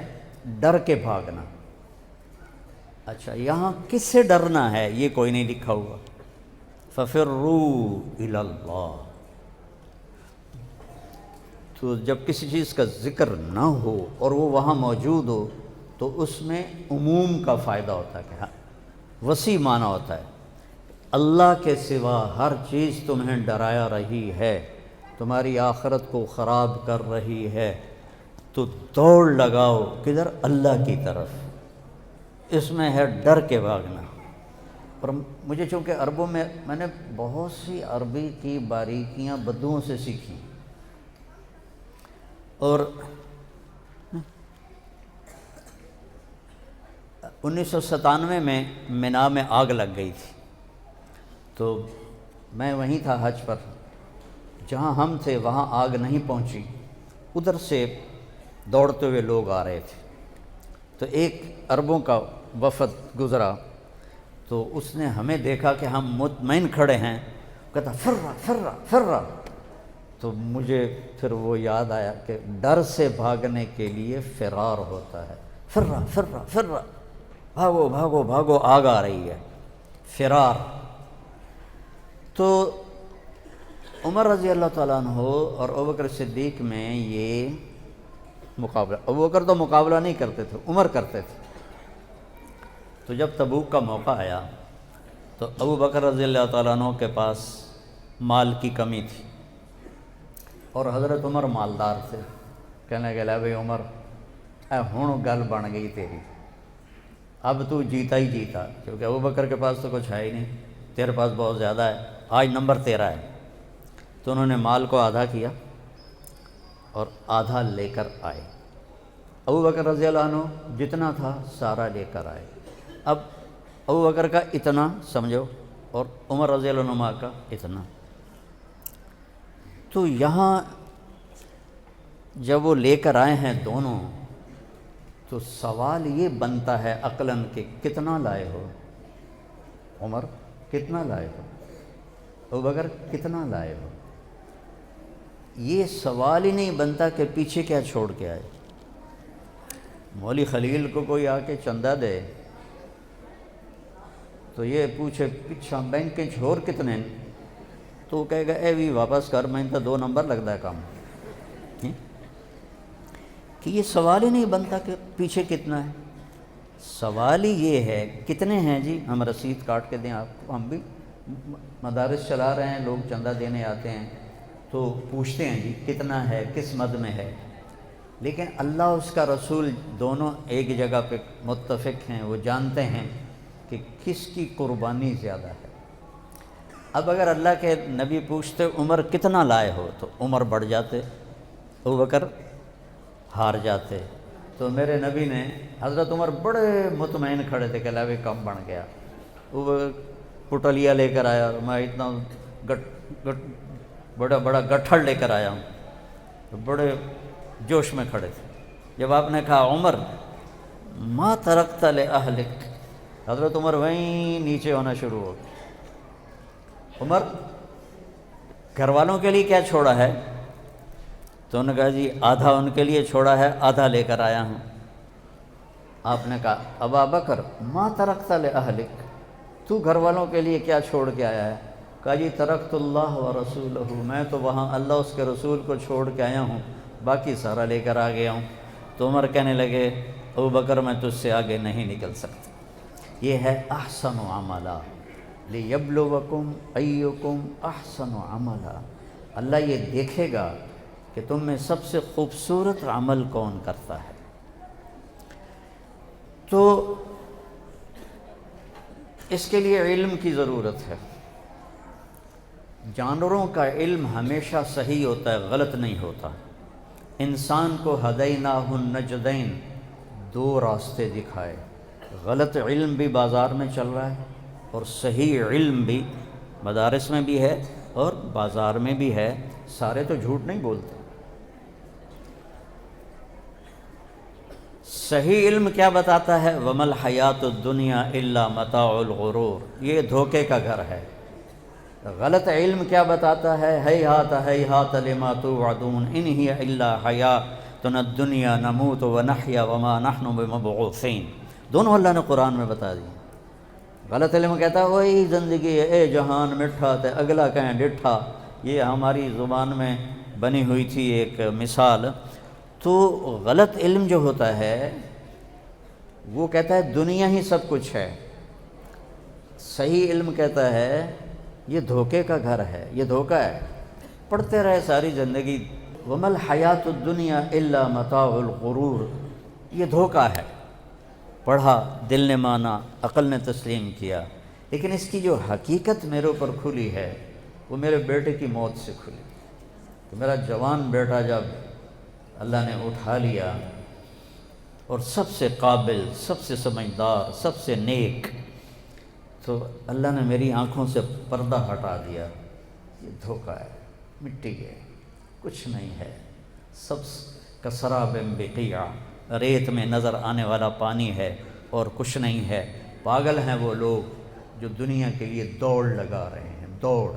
ڈر کے بھاگنا۔ اچھا یہاں کس سے ڈرنا ہے یہ کوئی نہیں لکھا ہوا، فَفِرُّوا إِلَى اللَّهِ۔ تو جب کسی چیز کا ذکر نہ ہو اور وہ وہاں موجود ہو تو اس میں عموم کا فائدہ ہوتا ہے، کہ وسیع معنی ہوتا ہے۔ اللہ کے سوا ہر چیز تمہیں ڈرایا رہی ہے، تمہاری آخرت کو خراب کر رہی ہے، تو دوڑ لگاؤ کدھر؟ اللہ کی طرف۔ اس میں ہے ڈر کے بھاگنا۔ اور مجھے چونکہ عربوں میں نے بہت سی عربی کی باریکیاں بدوؤں سے سیکھی، اور 1997 میں مینا میں آگ لگ گئی تھی، تو میں وہیں تھا حج پر، جہاں ہم تھے وہاں آگ نہیں پہنچی، ادھر سے دوڑتے ہوئے لوگ آ رہے تھے، تو ایک عربوں کا وفد گزرا، تو اس نے ہمیں دیکھا کہ ہم مطمئن کھڑے ہیں، کہتا فرّا فرّا فرّا۔ تو مجھے پھر وہ یاد آیا کہ ڈر سے بھاگنے کے لیے فرار ہوتا ہے، فرّا فرّا فرّا، بھاگو بھاگو بھاگو، آگ آ رہی ہے، فرار۔ تو عمر رضی اللہ تعالیٰ عنہ اور ابوبکر صدیق میں یہ مقابلہ، ابوبکر تو مقابلہ نہیں کرتے تھے، عمر کرتے تھے۔ تو جب تبوک کا موقع آیا تو ابوبکر رضی اللہ تعالیٰ عنہ کے پاس مال کی کمی تھی، اور حضرت عمر مالدار تھے۔ کہنے لگے لے بھئی عمر، اے ہن گل بن گئی تیری، اب تو جیتا ہی جیتا، کیونکہ ابوبکر کے پاس تو کچھ ہے ہی نہیں، تیرے پاس بہت زیادہ ہے، آج نمبر تیرا ہے۔ تو انہوں نے مال کو آدھا کیا اور آدھا لے کر آئے۔ ابوبکر رضی اللہ عنہ جتنا تھا سارا لے کر آئے۔ اب ابوبکر کا اتنا سمجھو اور عمر رضی اللہ عنہ کا اتنا۔ تو یہاں جب وہ لے کر آئے ہیں دونوں، تو سوال یہ بنتا ہے عقلاً کہ کتنا لائے ہو؟ عمر کتنا لائے ہو؟ ابوبکر کتنا لائے ہو؟ یہ سوال ہی نہیں بنتا کہ پیچھے کیا چھوڑ کے آئے۔ مولوی خلیل کو کوئی آ کے چندہ دے تو یہ پوچھے پچھا بینک چھوڑ کتنے، تو وہ کہے گا اے بھی واپس کر، میں تو 2 نمبر لگتا ہے کام، کہ یہ سوال ہی نہیں بنتا کہ پیچھے کتنا ہے۔ سوال ہی یہ ہے کتنے ہیں جی، ہم رسید کاٹ کے دیں آپ کو۔ ہم بھی مدارس چلا رہے ہیں، لوگ چندہ دینے آتے ہیں تو پوچھتے ہیں جی کتنا ہے، کس مد میں ہے، لیکن اللہ اس کا رسول دونوں ایک جگہ پہ متفق ہیں، وہ جانتے ہیں کہ کس کی قربانی زیادہ ہے۔ اب اگر اللہ کے نبی پوچھتے عمر کتنا لائے ہو تو عمر بڑھ جاتے، ابوبکر ہار جاتے۔ تو میرے نبی نے، حضرت عمر بڑے مطمئن کھڑے تھے کہ اللہ بھی کم بن گیا، وہ پٹلیا لے کر آیا، میں اتنا بڑا گٹھڑ لے کر آیا ہوں، تو بڑے جوش میں کھڑے تھے۔ جب آپ نے کہا عمر ما ترکت لأہلک، حضرت عمر وہیں نیچے ہونا شروع ہو گئے، عمر گھر والوں کے لیے کیا چھوڑا ہے؟ تو انہوں نے کہا جی آدھا ان کے لیے چھوڑا ہے، آدھا لے کر آیا ہوں۔ آپ نے کہا ابا بکر ما ترکت لأہلک، تو گھر والوں کے لیے کیا چھوڑ کے آیا ہے؟ کہا جی ترکت اللہ و رسولہ، میں تو وہاں اللہ اس کے رسول کو چھوڑ کے آیا ہوں، باقی سارا لے کر آ گیا ہوں۔ تو عمر کہنے لگے ابو بکر میں تجھ سے آگے نہیں نکل سکتا۔ یہ ہے احسن عملا لیبلوکم ایکم احسن عملا، اللہ یہ دیکھے گا کہ تم میں سب سے خوبصورت عمل کون کرتا ہے۔ تو اس کے لیے علم کی ضرورت ہے۔ جانوروں کا علم ہمیشہ صحیح ہوتا ہے، غلط نہیں ہوتا۔ انسان کو ہدیناہ النجدین، دو راستے دکھائے، غلط علم بھی بازار میں چل رہا ہے اور صحیح علم بھی مدارس میں بھی ہے اور بازار میں بھی ہے، سارے تو جھوٹ نہیں بولتے۔ صحیح علم کیا بتاتا ہے؟ وَمَا الْحَيَاةُ الدُّنْيَا إِلَّا مَتَاعُ الْغُرُورِ، یہ دھوکے کا گھر ہے۔ غلط علم کیا بتاتا ہے؟ ہیہات ہیہات لما توعدون ان ہی الا حیاتنا الدنیا نموت ونحیا وما نحن بمبعوثین، دونوں اللہ نے قرآن میں بتا دی۔ غلط علم کہتا ہے وہی زندگی ہے، اے جہان مٹھا تے اگلا کہیں ڈٹھا، یہ ہماری زبان میں بنی ہوئی تھی ایک مثال۔ تو غلط علم جو ہوتا ہے وہ کہتا ہے دنیا ہی سب کچھ ہے، صحیح علم کہتا ہے یہ دھوکے کا گھر ہے، یہ دھوکہ ہے۔ پڑھتے رہے ساری زندگی وَمَا الْحَيَاةُ الدُّنْيَا إِلَّا مَتَاعُ الْغُرُورِ، یہ دھوکہ ہے۔ پڑھا، دل نے مانا، عقل نے تسلیم کیا، لیکن اس کی جو حقیقت میرے اوپر کھلی ہے وہ میرے بیٹے کی موت سے کھلی۔ تو میرا جوان بیٹا جب اللہ نے اٹھا لیا اور سب سے قابل، سب سے سمجھدار، سب سے نیک، تو اللہ نے میری آنکھوں سے پردہ ہٹا دیا۔ یہ دھوکہ ہے، مٹی ہے، کچھ نہیں ہے، سب کسراب بقیع، ریت میں نظر آنے والا پانی ہے اور کچھ نہیں ہے۔ پاگل ہیں وہ لوگ جو دنیا کے لیے دوڑ لگا رہے ہیں، دوڑ،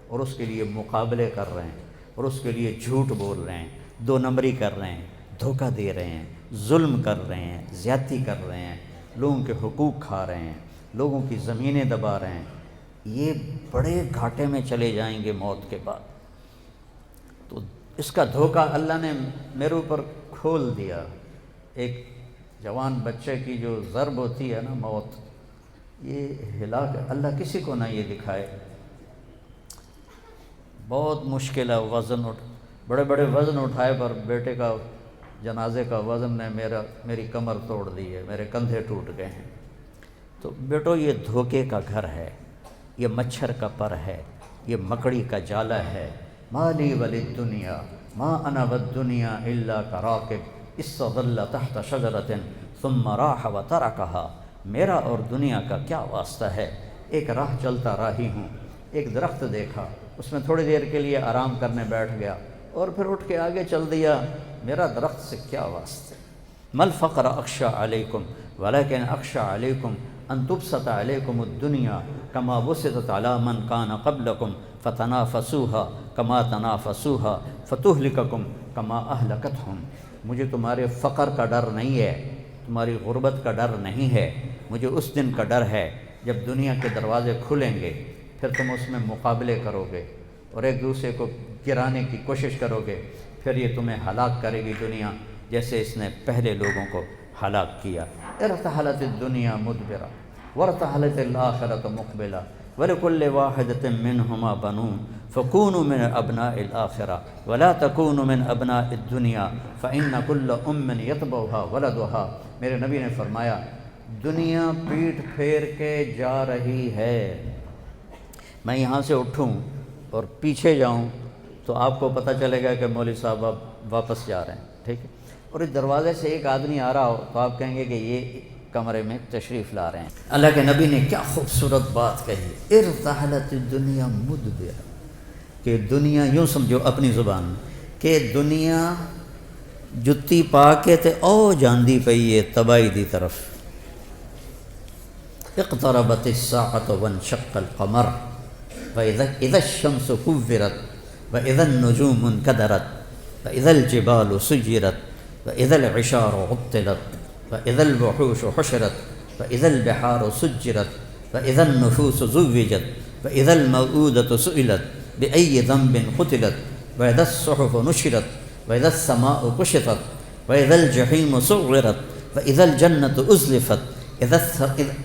اور اس کے لیے مقابلے کر رہے ہیں اور اس کے لیے جھوٹ بول رہے ہیں، دو نمبری کر رہے ہیں، دھوکہ دے رہے ہیں، ظلم کر رہے ہیں، زیادتی کر رہے ہیں، لوگوں کے حقوق کھا رہے ہیں، لوگوں کی زمینیں دبا رہے ہیں۔ یہ بڑے گھاٹے میں چلے جائیں گے موت کے بعد۔ تو اس کا دھوکہ اللہ نے میرے اوپر کھول دیا۔ ایک جوان بچے کی جو ضرب ہوتی ہے نا، موت، یہ ہلاک، اللہ کسی کو نہ یہ دکھائے۔ بہت مشکل ہے وزن بڑے بڑے وزن اٹھائے پر بیٹے کا جنازے کا وزن نے میری کمر توڑ دی ہے، میرے کندھے ٹوٹ گئے ہیں۔ تو بیٹو یہ دھوکے کا گھر ہے، یہ مچھر کا پر ہے، یہ مکڑی کا جالا ہے۔ ما لی وللدنیا ما انا والدنیا الا کراکب استظل تحت شجرۃ ثم راح وترکها، میرا اور دنیا کا کیا واسطہ ہے؟ ایک راہ چلتا راہی ہوں، ایک درخت دیکھا، اس میں تھوڑی دیر کے لیے آرام کرنے بیٹھ گیا اور پھر اٹھ کے آگے چل دیا، میرا درخت سے کیا واسطہ؟ مل فقر اخشى علیکم ولکن اخشى علیکم ان تبسط علیکم الدنیا کما بسطت علی من کان قبلکم فتنافسوها کما تنافسوها فتہلککم کما اہلکتہم۔ مجھے تمہارے فقر کا ڈر نہیں ہے، تمہاری غربت کا ڈر نہیں ہے، مجھے اس دن کا ڈر ہے جب دنیا کے دروازے کھلیں گے، پھر تم اس میں مقابلے کرو گے اور ایک دوسرے کو گرانے کی کوشش کرو گے، پھر یہ تمہیں ہلاک کرے گی دنیا، جیسے اس نے پہلے لوگوں کو ہلاک کیا۔ ارتحلت الدنیا مدبرہ وارتحلت الآخرۃ مقبلہ ولکل واحدۃ منہما بنون فکونوا من ابناء الآخرہ ولا تکونوا من ابناء الدنیا فإن کل ام یتبعها ولدها۔ میرے نبی نے فرمایا دنیا پیٹھ پھیر کے جا رہی ہے، میں یہاں سے اٹھوں اور پیچھے جاؤں تو آپ کو پتہ چلے گا کہ مولوی صاحب اب واپس جا رہے ہیں، ٹھیک ہے، اور اس دروازے سے ایک آدمی آ رہا ہو تو آپ کہیں گے کہ یہ کمرے میں تشریف لا رہے ہیں۔ اللہ کے نبی نے کیا خوبصورت بات کہی، ارتحلت الدنیا مدبرہ، کہ دنیا، یوں سمجھو اپنی زبان میں کہ دنیا جتی پا کے تے او جاندی پئی ہے تباہی دی طرف۔ اقتربت الساعۃ وانشق القمر، وإذا الشمس كورت وإذا النجوم انكدرت وإذا الجبال سيرت وإذا العشار عطلت وإذا الوحوش حشرت وإذا البحار سجرت وإذا النفوس زوجت وإذا الموءودة سئلت بأي ذنب قتلت وإذا الصحف نشرت وإذا السماء كشطت وإذا الجحيم سعرت وإذا الجنة أزلفت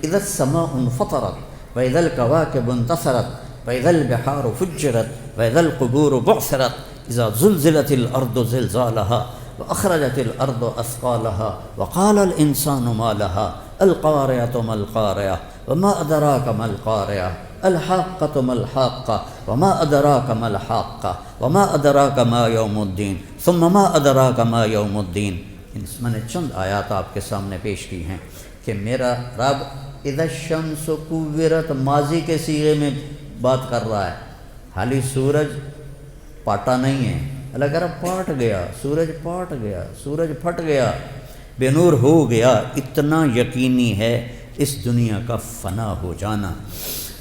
إذا السماء انفطرت وإذا الكواكب انتثرت وإذا البحار فجرت وإذا القبور بعثرت إذا زلزلت الأرض زلزالها وأخرجت الأرض أثقالها وقال الإنسان ما لها القارعة ما القارعة وما أدراك ما القارعة الحاقة ما الحاقة وما أدراك ما الحاقة وما أدراك ما يوم الدين ثم ما أدراك ما يوم الدين. میں نے چند آیات آپ کے سامنے پیش کی ہیں کہ میرا رب اذا الشمس کورت ماضی کے صیغے میں بات کر رہا ہے، حالی سورج پاٹا نہیں ہے. اللہ کہہ رہا پاٹ گیا، سورج پاٹ گیا، سورج پھٹ گیا، بے نور ہو گیا. اتنا یقینی ہے اس دنیا کا فنا ہو جانا.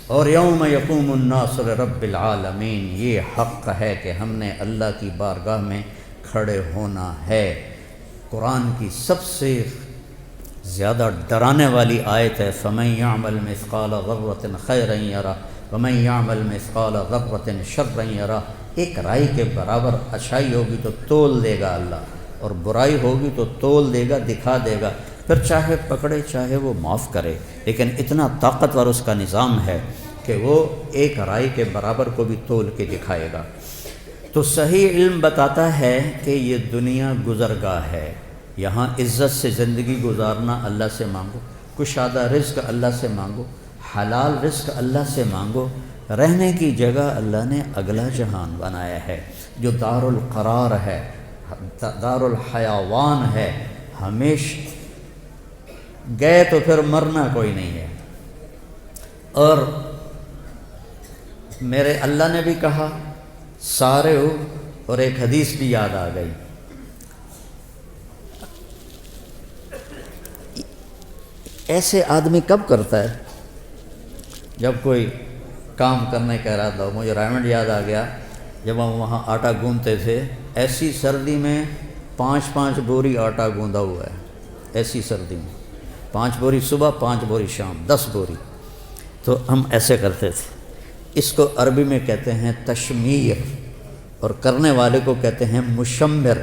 اور یوم یقوم الناس لرب العالمین، یہ حق ہے کہ ہم نے اللہ کی بارگاہ میں کھڑے ہونا ہے. قرآن کی سب سے زیادہ ڈرانے والی آیت ہے فَمَن يَعْمَلْ مِثْقَالَ ذَرَّةٍ خَيْرًا يَرَهُ وَمَن يَعْمَلْ مِثْقَالَ ذَرَّةٍ شَرًّا يَرَهُ. ایک رائی کے برابر اچھائی ہوگی تو تول دے گا اللہ، اور برائی ہوگی تو تول دے گا، دکھا دے گا. پھر چاہے پکڑے چاہے وہ معاف کرے، لیکن اتنا طاقتور اس کا نظام ہے کہ وہ ایک رائی کے برابر کو بھی تول کے دکھائے گا. تو صحیح علم بتاتا ہے کہ یہ دنیا گزرگاہ ہے. یہاں عزت سے زندگی گزارنا اللہ سے مانگو، کشادہ رزق اللہ سے مانگو، حلال رزق اللہ سے مانگو. رہنے کی جگہ اللہ نے اگلا جہان بنایا ہے جو دار القرار ہے، دار الحیوان ہے. ہمیشہ گئے تو پھر مرنا کوئی نہیں ہے. اور میرے اللہ نے بھی کہا سارے ہو، اور ایک حدیث بھی یاد آ گئی. ایسے آدمی کب کرتا ہے جب کوئی کام کرنے کا ارادہ ہو. مجھے رائمنڈ یاد آ گیا جب ہم وہاں آٹا گوندتے تھے، ایسی سردی میں 5 بوری آٹا گوندا ہوا ہے. ایسی سردی میں 5 بوری صبح، 5 بوری شام، 10 بوری. تو ہم ایسے کرتے تھے. اس کو عربی میں کہتے ہیں تشمیر، اور کرنے والے کو کہتے ہیں مشمر.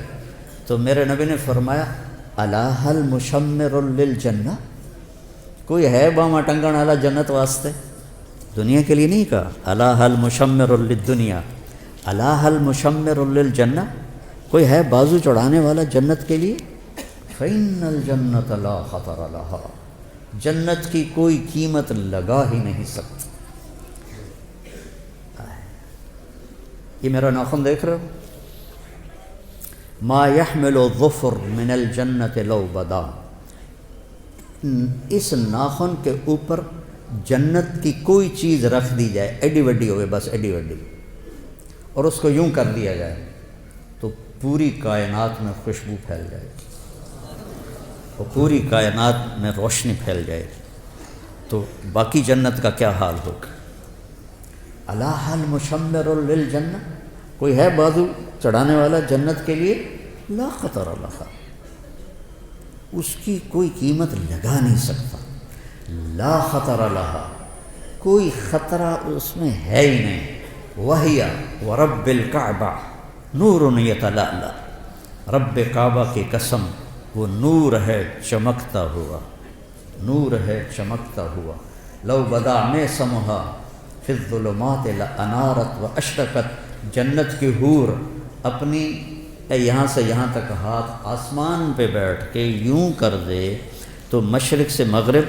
تو میرے نبی نے فرمایا الا هل مشمر للجنہ، کوئی ہے باما ٹنگن والا جنت واسطے؟ دنیا کے لیے نہیں کہا. الا هل مشمر للدنیا الا هل مشمر للجنہ، کوئی ہے بازو چڑھانے والا جنت کے لیے؟ فإن الجنة لا خطر لها، جنت کی کوئی قیمت لگا ہی نہیں سکتی. یہ میرا ناخن دیکھ رہے ہو؟ ما يحمل الظفر من الجنة لو بدا، اس ناخن کے اوپر جنت کی کوئی چیز رکھ دی جائے، ایڈی وڈی ہوئے، بس ایڈی وڈی، اور اس کو یوں کر دیا جائے تو پوری کائنات میں خوشبو پھیل جائے گی، اور پوری کائنات میں روشنی پھیل جائے گی. تو باقی جنت کا کیا حال ہوگا؟ الا هل مشمر للجنہ، کوئی ہے بازو چڑھانے والا جنت کے لیے؟ لا خطر لها، اس کی کوئی قیمت لگا نہیں سکتا. لا خطر لها، کوئی خطرہ اس میں ہے ہی نہیں. وَهِيَ وَرَبِّ الْكَعْبَةِ نُورٌ يَتَلَأْلَأُ، رب کعبہ کی قسم وہ نور ہے چمکتا ہوا، نور ہے چمکتا ہوا. لو بدا میں سمہا فی الظلمات لانارت واشرقت، جنت کی حور اپنی یہاں سے یہاں تک ہاتھ آسمان پہ بیٹھ کے یوں کر دے تو مشرق سے مغرب،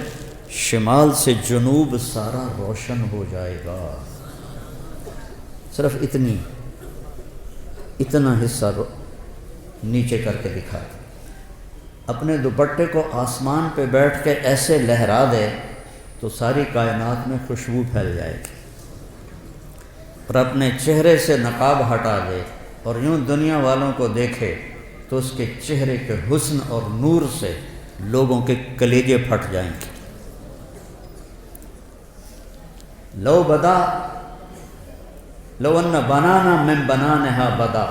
شمال سے جنوب سارا روشن ہو جائے گا. صرف اتنا حصہ نیچے کر کے دکھا. اپنے دوپٹے کو آسمان پہ بیٹھ کے ایسے لہرا دے تو ساری کائنات میں خوشبو پھیل جائے گی. اور اپنے چہرے سے نقاب ہٹا دے اور یوں دنیا والوں کو دیکھے تو اس کے چہرے کے حسن اور نور سے لوگوں کے کلیجے پھٹ جائیں گے. لو بدا لو ان بنانا من بنانہا بدا،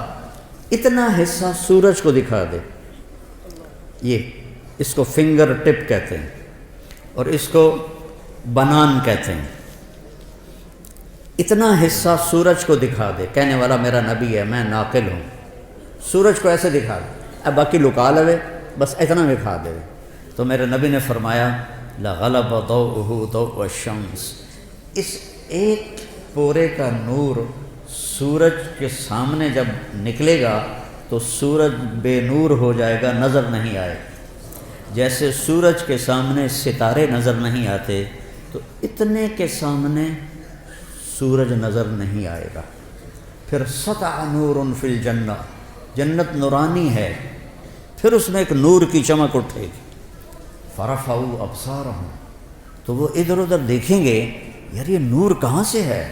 اتنا حصہ سورج کو دکھا دے، یہ اس کو فنگر ٹپ کہتے ہیں اور اس کو بنان کہتے ہیں، اتنا حصہ سورج کو دکھا دے، کہنے والا میرا نبی ہے، میں ناقل ہوں، سورج کو ایسے دکھا دے، اب باقی لکا لے، بس اتنا دکھا دے، تو میرے نبی نے فرمایا لغلب ضوءہ ضوء الشمس، اس ایک پورے کا نور سورج کے سامنے جب نکلے گا تو سورج بے نور ہو جائے گا، نظر نہیں آئے، جیسے سورج کے سامنے ستارے نظر نہیں آتے تو اتنے کے سامنے سورج نظر نہیں آئے گا۔ پھر سطع نور فی الجنہ، جنت نورانی ہے، پھر اس میں ایک نور کی چمک اٹھے گی، فرفعوا ابصارہم، تو وہ ادھر ادھر دیکھیں گے یار یہ نور کہاں سے ہے،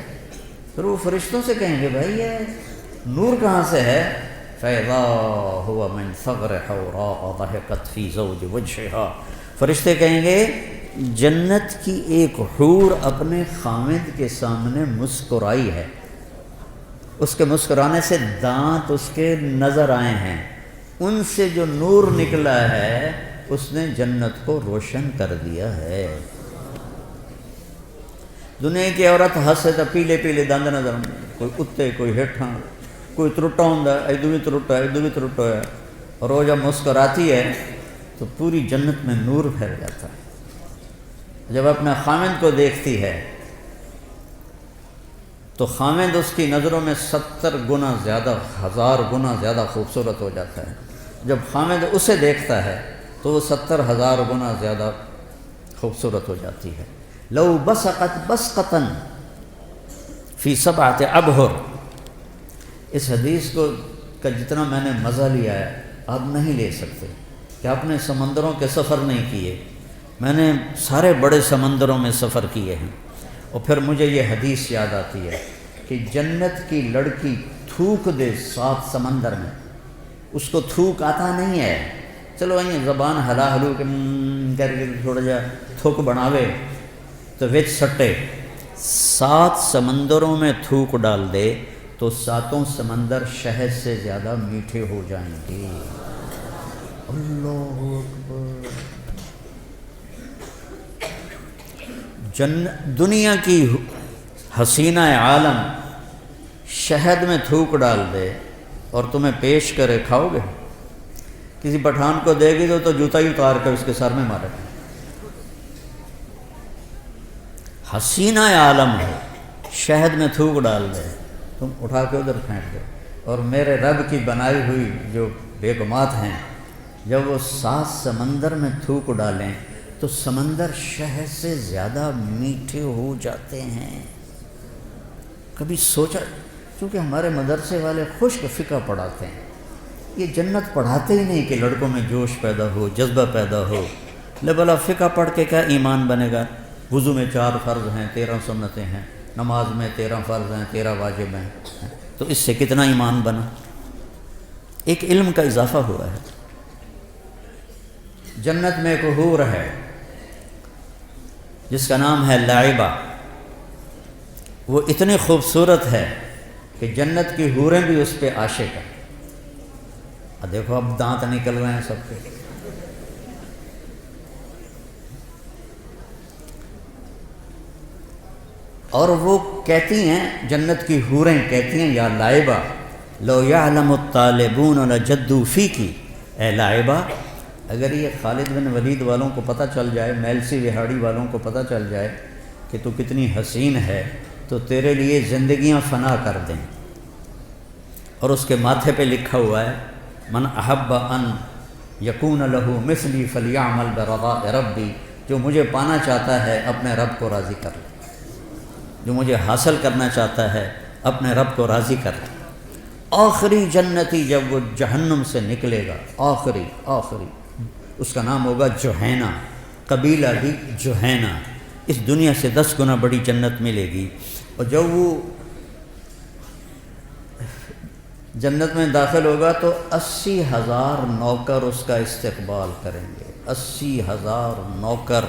پھر وہ فرشتوں سے کہیں گے بھائی یہ نور کہاں سے ہے، فَإِذَا هُوَ مِنْ ثَغْرِ حَوْرَاءَ ضَحِكَتْ فِي زَوْجِ وَجْهِهَا، فرشتے کہیں گے جنت کی ایک حور اپنے خامد کے سامنے مسکرائی ہے، اس کے مسکرانے سے دانت اس کے نظر آئے ہیں، ان سے جو نور نکلا ہے اس نے جنت کو روشن کر دیا ہے۔ دنیا کی عورت ہنسے تو پیلے پیلے دند نظر، کوئی اتے کوئی ہیٹھاں، کوئی ترٹا ہوں ادو بھی ترٹا ہے ادو بھی ترٹا ہے، اور وہ جب مسکراتی ہے تو پوری جنت میں نور پھیل جاتا ہے۔ جب اپنے خامد کو دیکھتی ہے تو خامد اس کی نظروں میں 70 گنا زیادہ، 1000 گنا زیادہ خوبصورت ہو جاتا ہے، جب خامد اسے دیکھتا ہے تو وہ 70,000 گنا زیادہ خوبصورت ہو جاتی ہے۔ لو بسقت بسقتاً فی 7 ابحر، اس حدیث کو کا جتنا میں نے مزہ لیا ہے آپ نہیں لے سکتے، کہ آپ نے سمندروں کے سفر نہیں کیے، میں نے سارے بڑے سمندروں میں سفر کیے ہیں، اور پھر مجھے یہ حدیث یاد آتی ہے کہ جنت کی لڑکی تھوک دے 7 سمندر میں، اس کو تھوک آتا نہیں ہے، چلو یہ زبان ہلا ہلو کر کے تھوڑا جا تھوک بناوے تو وچ سٹے، 7 سمندروں میں تھوک ڈال دے تو 7 سمندر شہد سے زیادہ میٹھے ہو جائیں گے۔ اللہ اکبر۔ دنیا کی حسینہ عالم شہد میں تھوک ڈال دے اور تمہیں پیش کرے، کھاؤ گے؟ کسی پٹھان کو دے گی تو جوتا ہی اتار کر اس کے سر میں مارے۔ حسینہ عالم ہے، شہد میں تھوک ڈال دے، تم اٹھا کے ادھر پھینک دو، اور میرے رب کی بنائی ہوئی جو بیگمات ہیں جب وہ 7 سمندر میں تھوک ڈالیں تو سمندر شہد سے زیادہ میٹھے ہو جاتے ہیں۔ کبھی سوچا؟ کیونکہ ہمارے مدرسے والے خشک فقہ پڑھاتے ہیں، یہ جنت پڑھاتے ہی نہیں کہ لڑکوں میں جوش پیدا ہو، جذبہ پیدا ہو، لے بلا فقہ پڑھ کے کیا ایمان بنے گا؟ وضو میں 4 فرض ہیں، 13 سنتیں ہیں، نماز میں 13 فرض ہیں، 13 واجب ہیں، تو اس سے کتنا ایمان بنا؟ ایک علم کا اضافہ ہوا ہے۔ جنت میں ایک حور ہے جس کا نام ہے لائبہ، وہ اتنی خوبصورت ہے کہ جنت کی حوریں بھی اس پہ عاشق ہیں۔ دیکھو اب دانت نکل رہے ہیں سب کے۔ اور وہ کہتی ہیں، جنت کی حوریں کہتی ہیں، یا لائبہ لو یعلم الطالبون لجدوا فیکی، اے لائبہ اگر یہ خالد بن ولید والوں کو پتہ چل جائے، میلسی وہاڑی والوں کو پتہ چل جائے کہ تو کتنی حسین ہے تو تیرے لیے زندگیاں فنا کر دیں۔ اور اس کے ماتھے پہ لکھا ہوا ہے من احب ان یکون لہ مثلی فلیعمل برضاء ربی، جو مجھے پانا چاہتا ہے اپنے رب کو راضی کر لے، جو مجھے حاصل کرنا چاہتا ہے اپنے رب کو راضی کر لے۔ آخری جنتی جب وہ جہنم سے نکلے گا، آخری اس کا نام ہوگا جوہینہ، قبیلہ بھی جوہینہ، اس دنیا سے 10 گنا بڑی جنت ملے گی۔ اور جب وہ جنت میں داخل ہوگا تو 80,000 نوکر اس کا استقبال کریں گے، 80,000 نوکر۔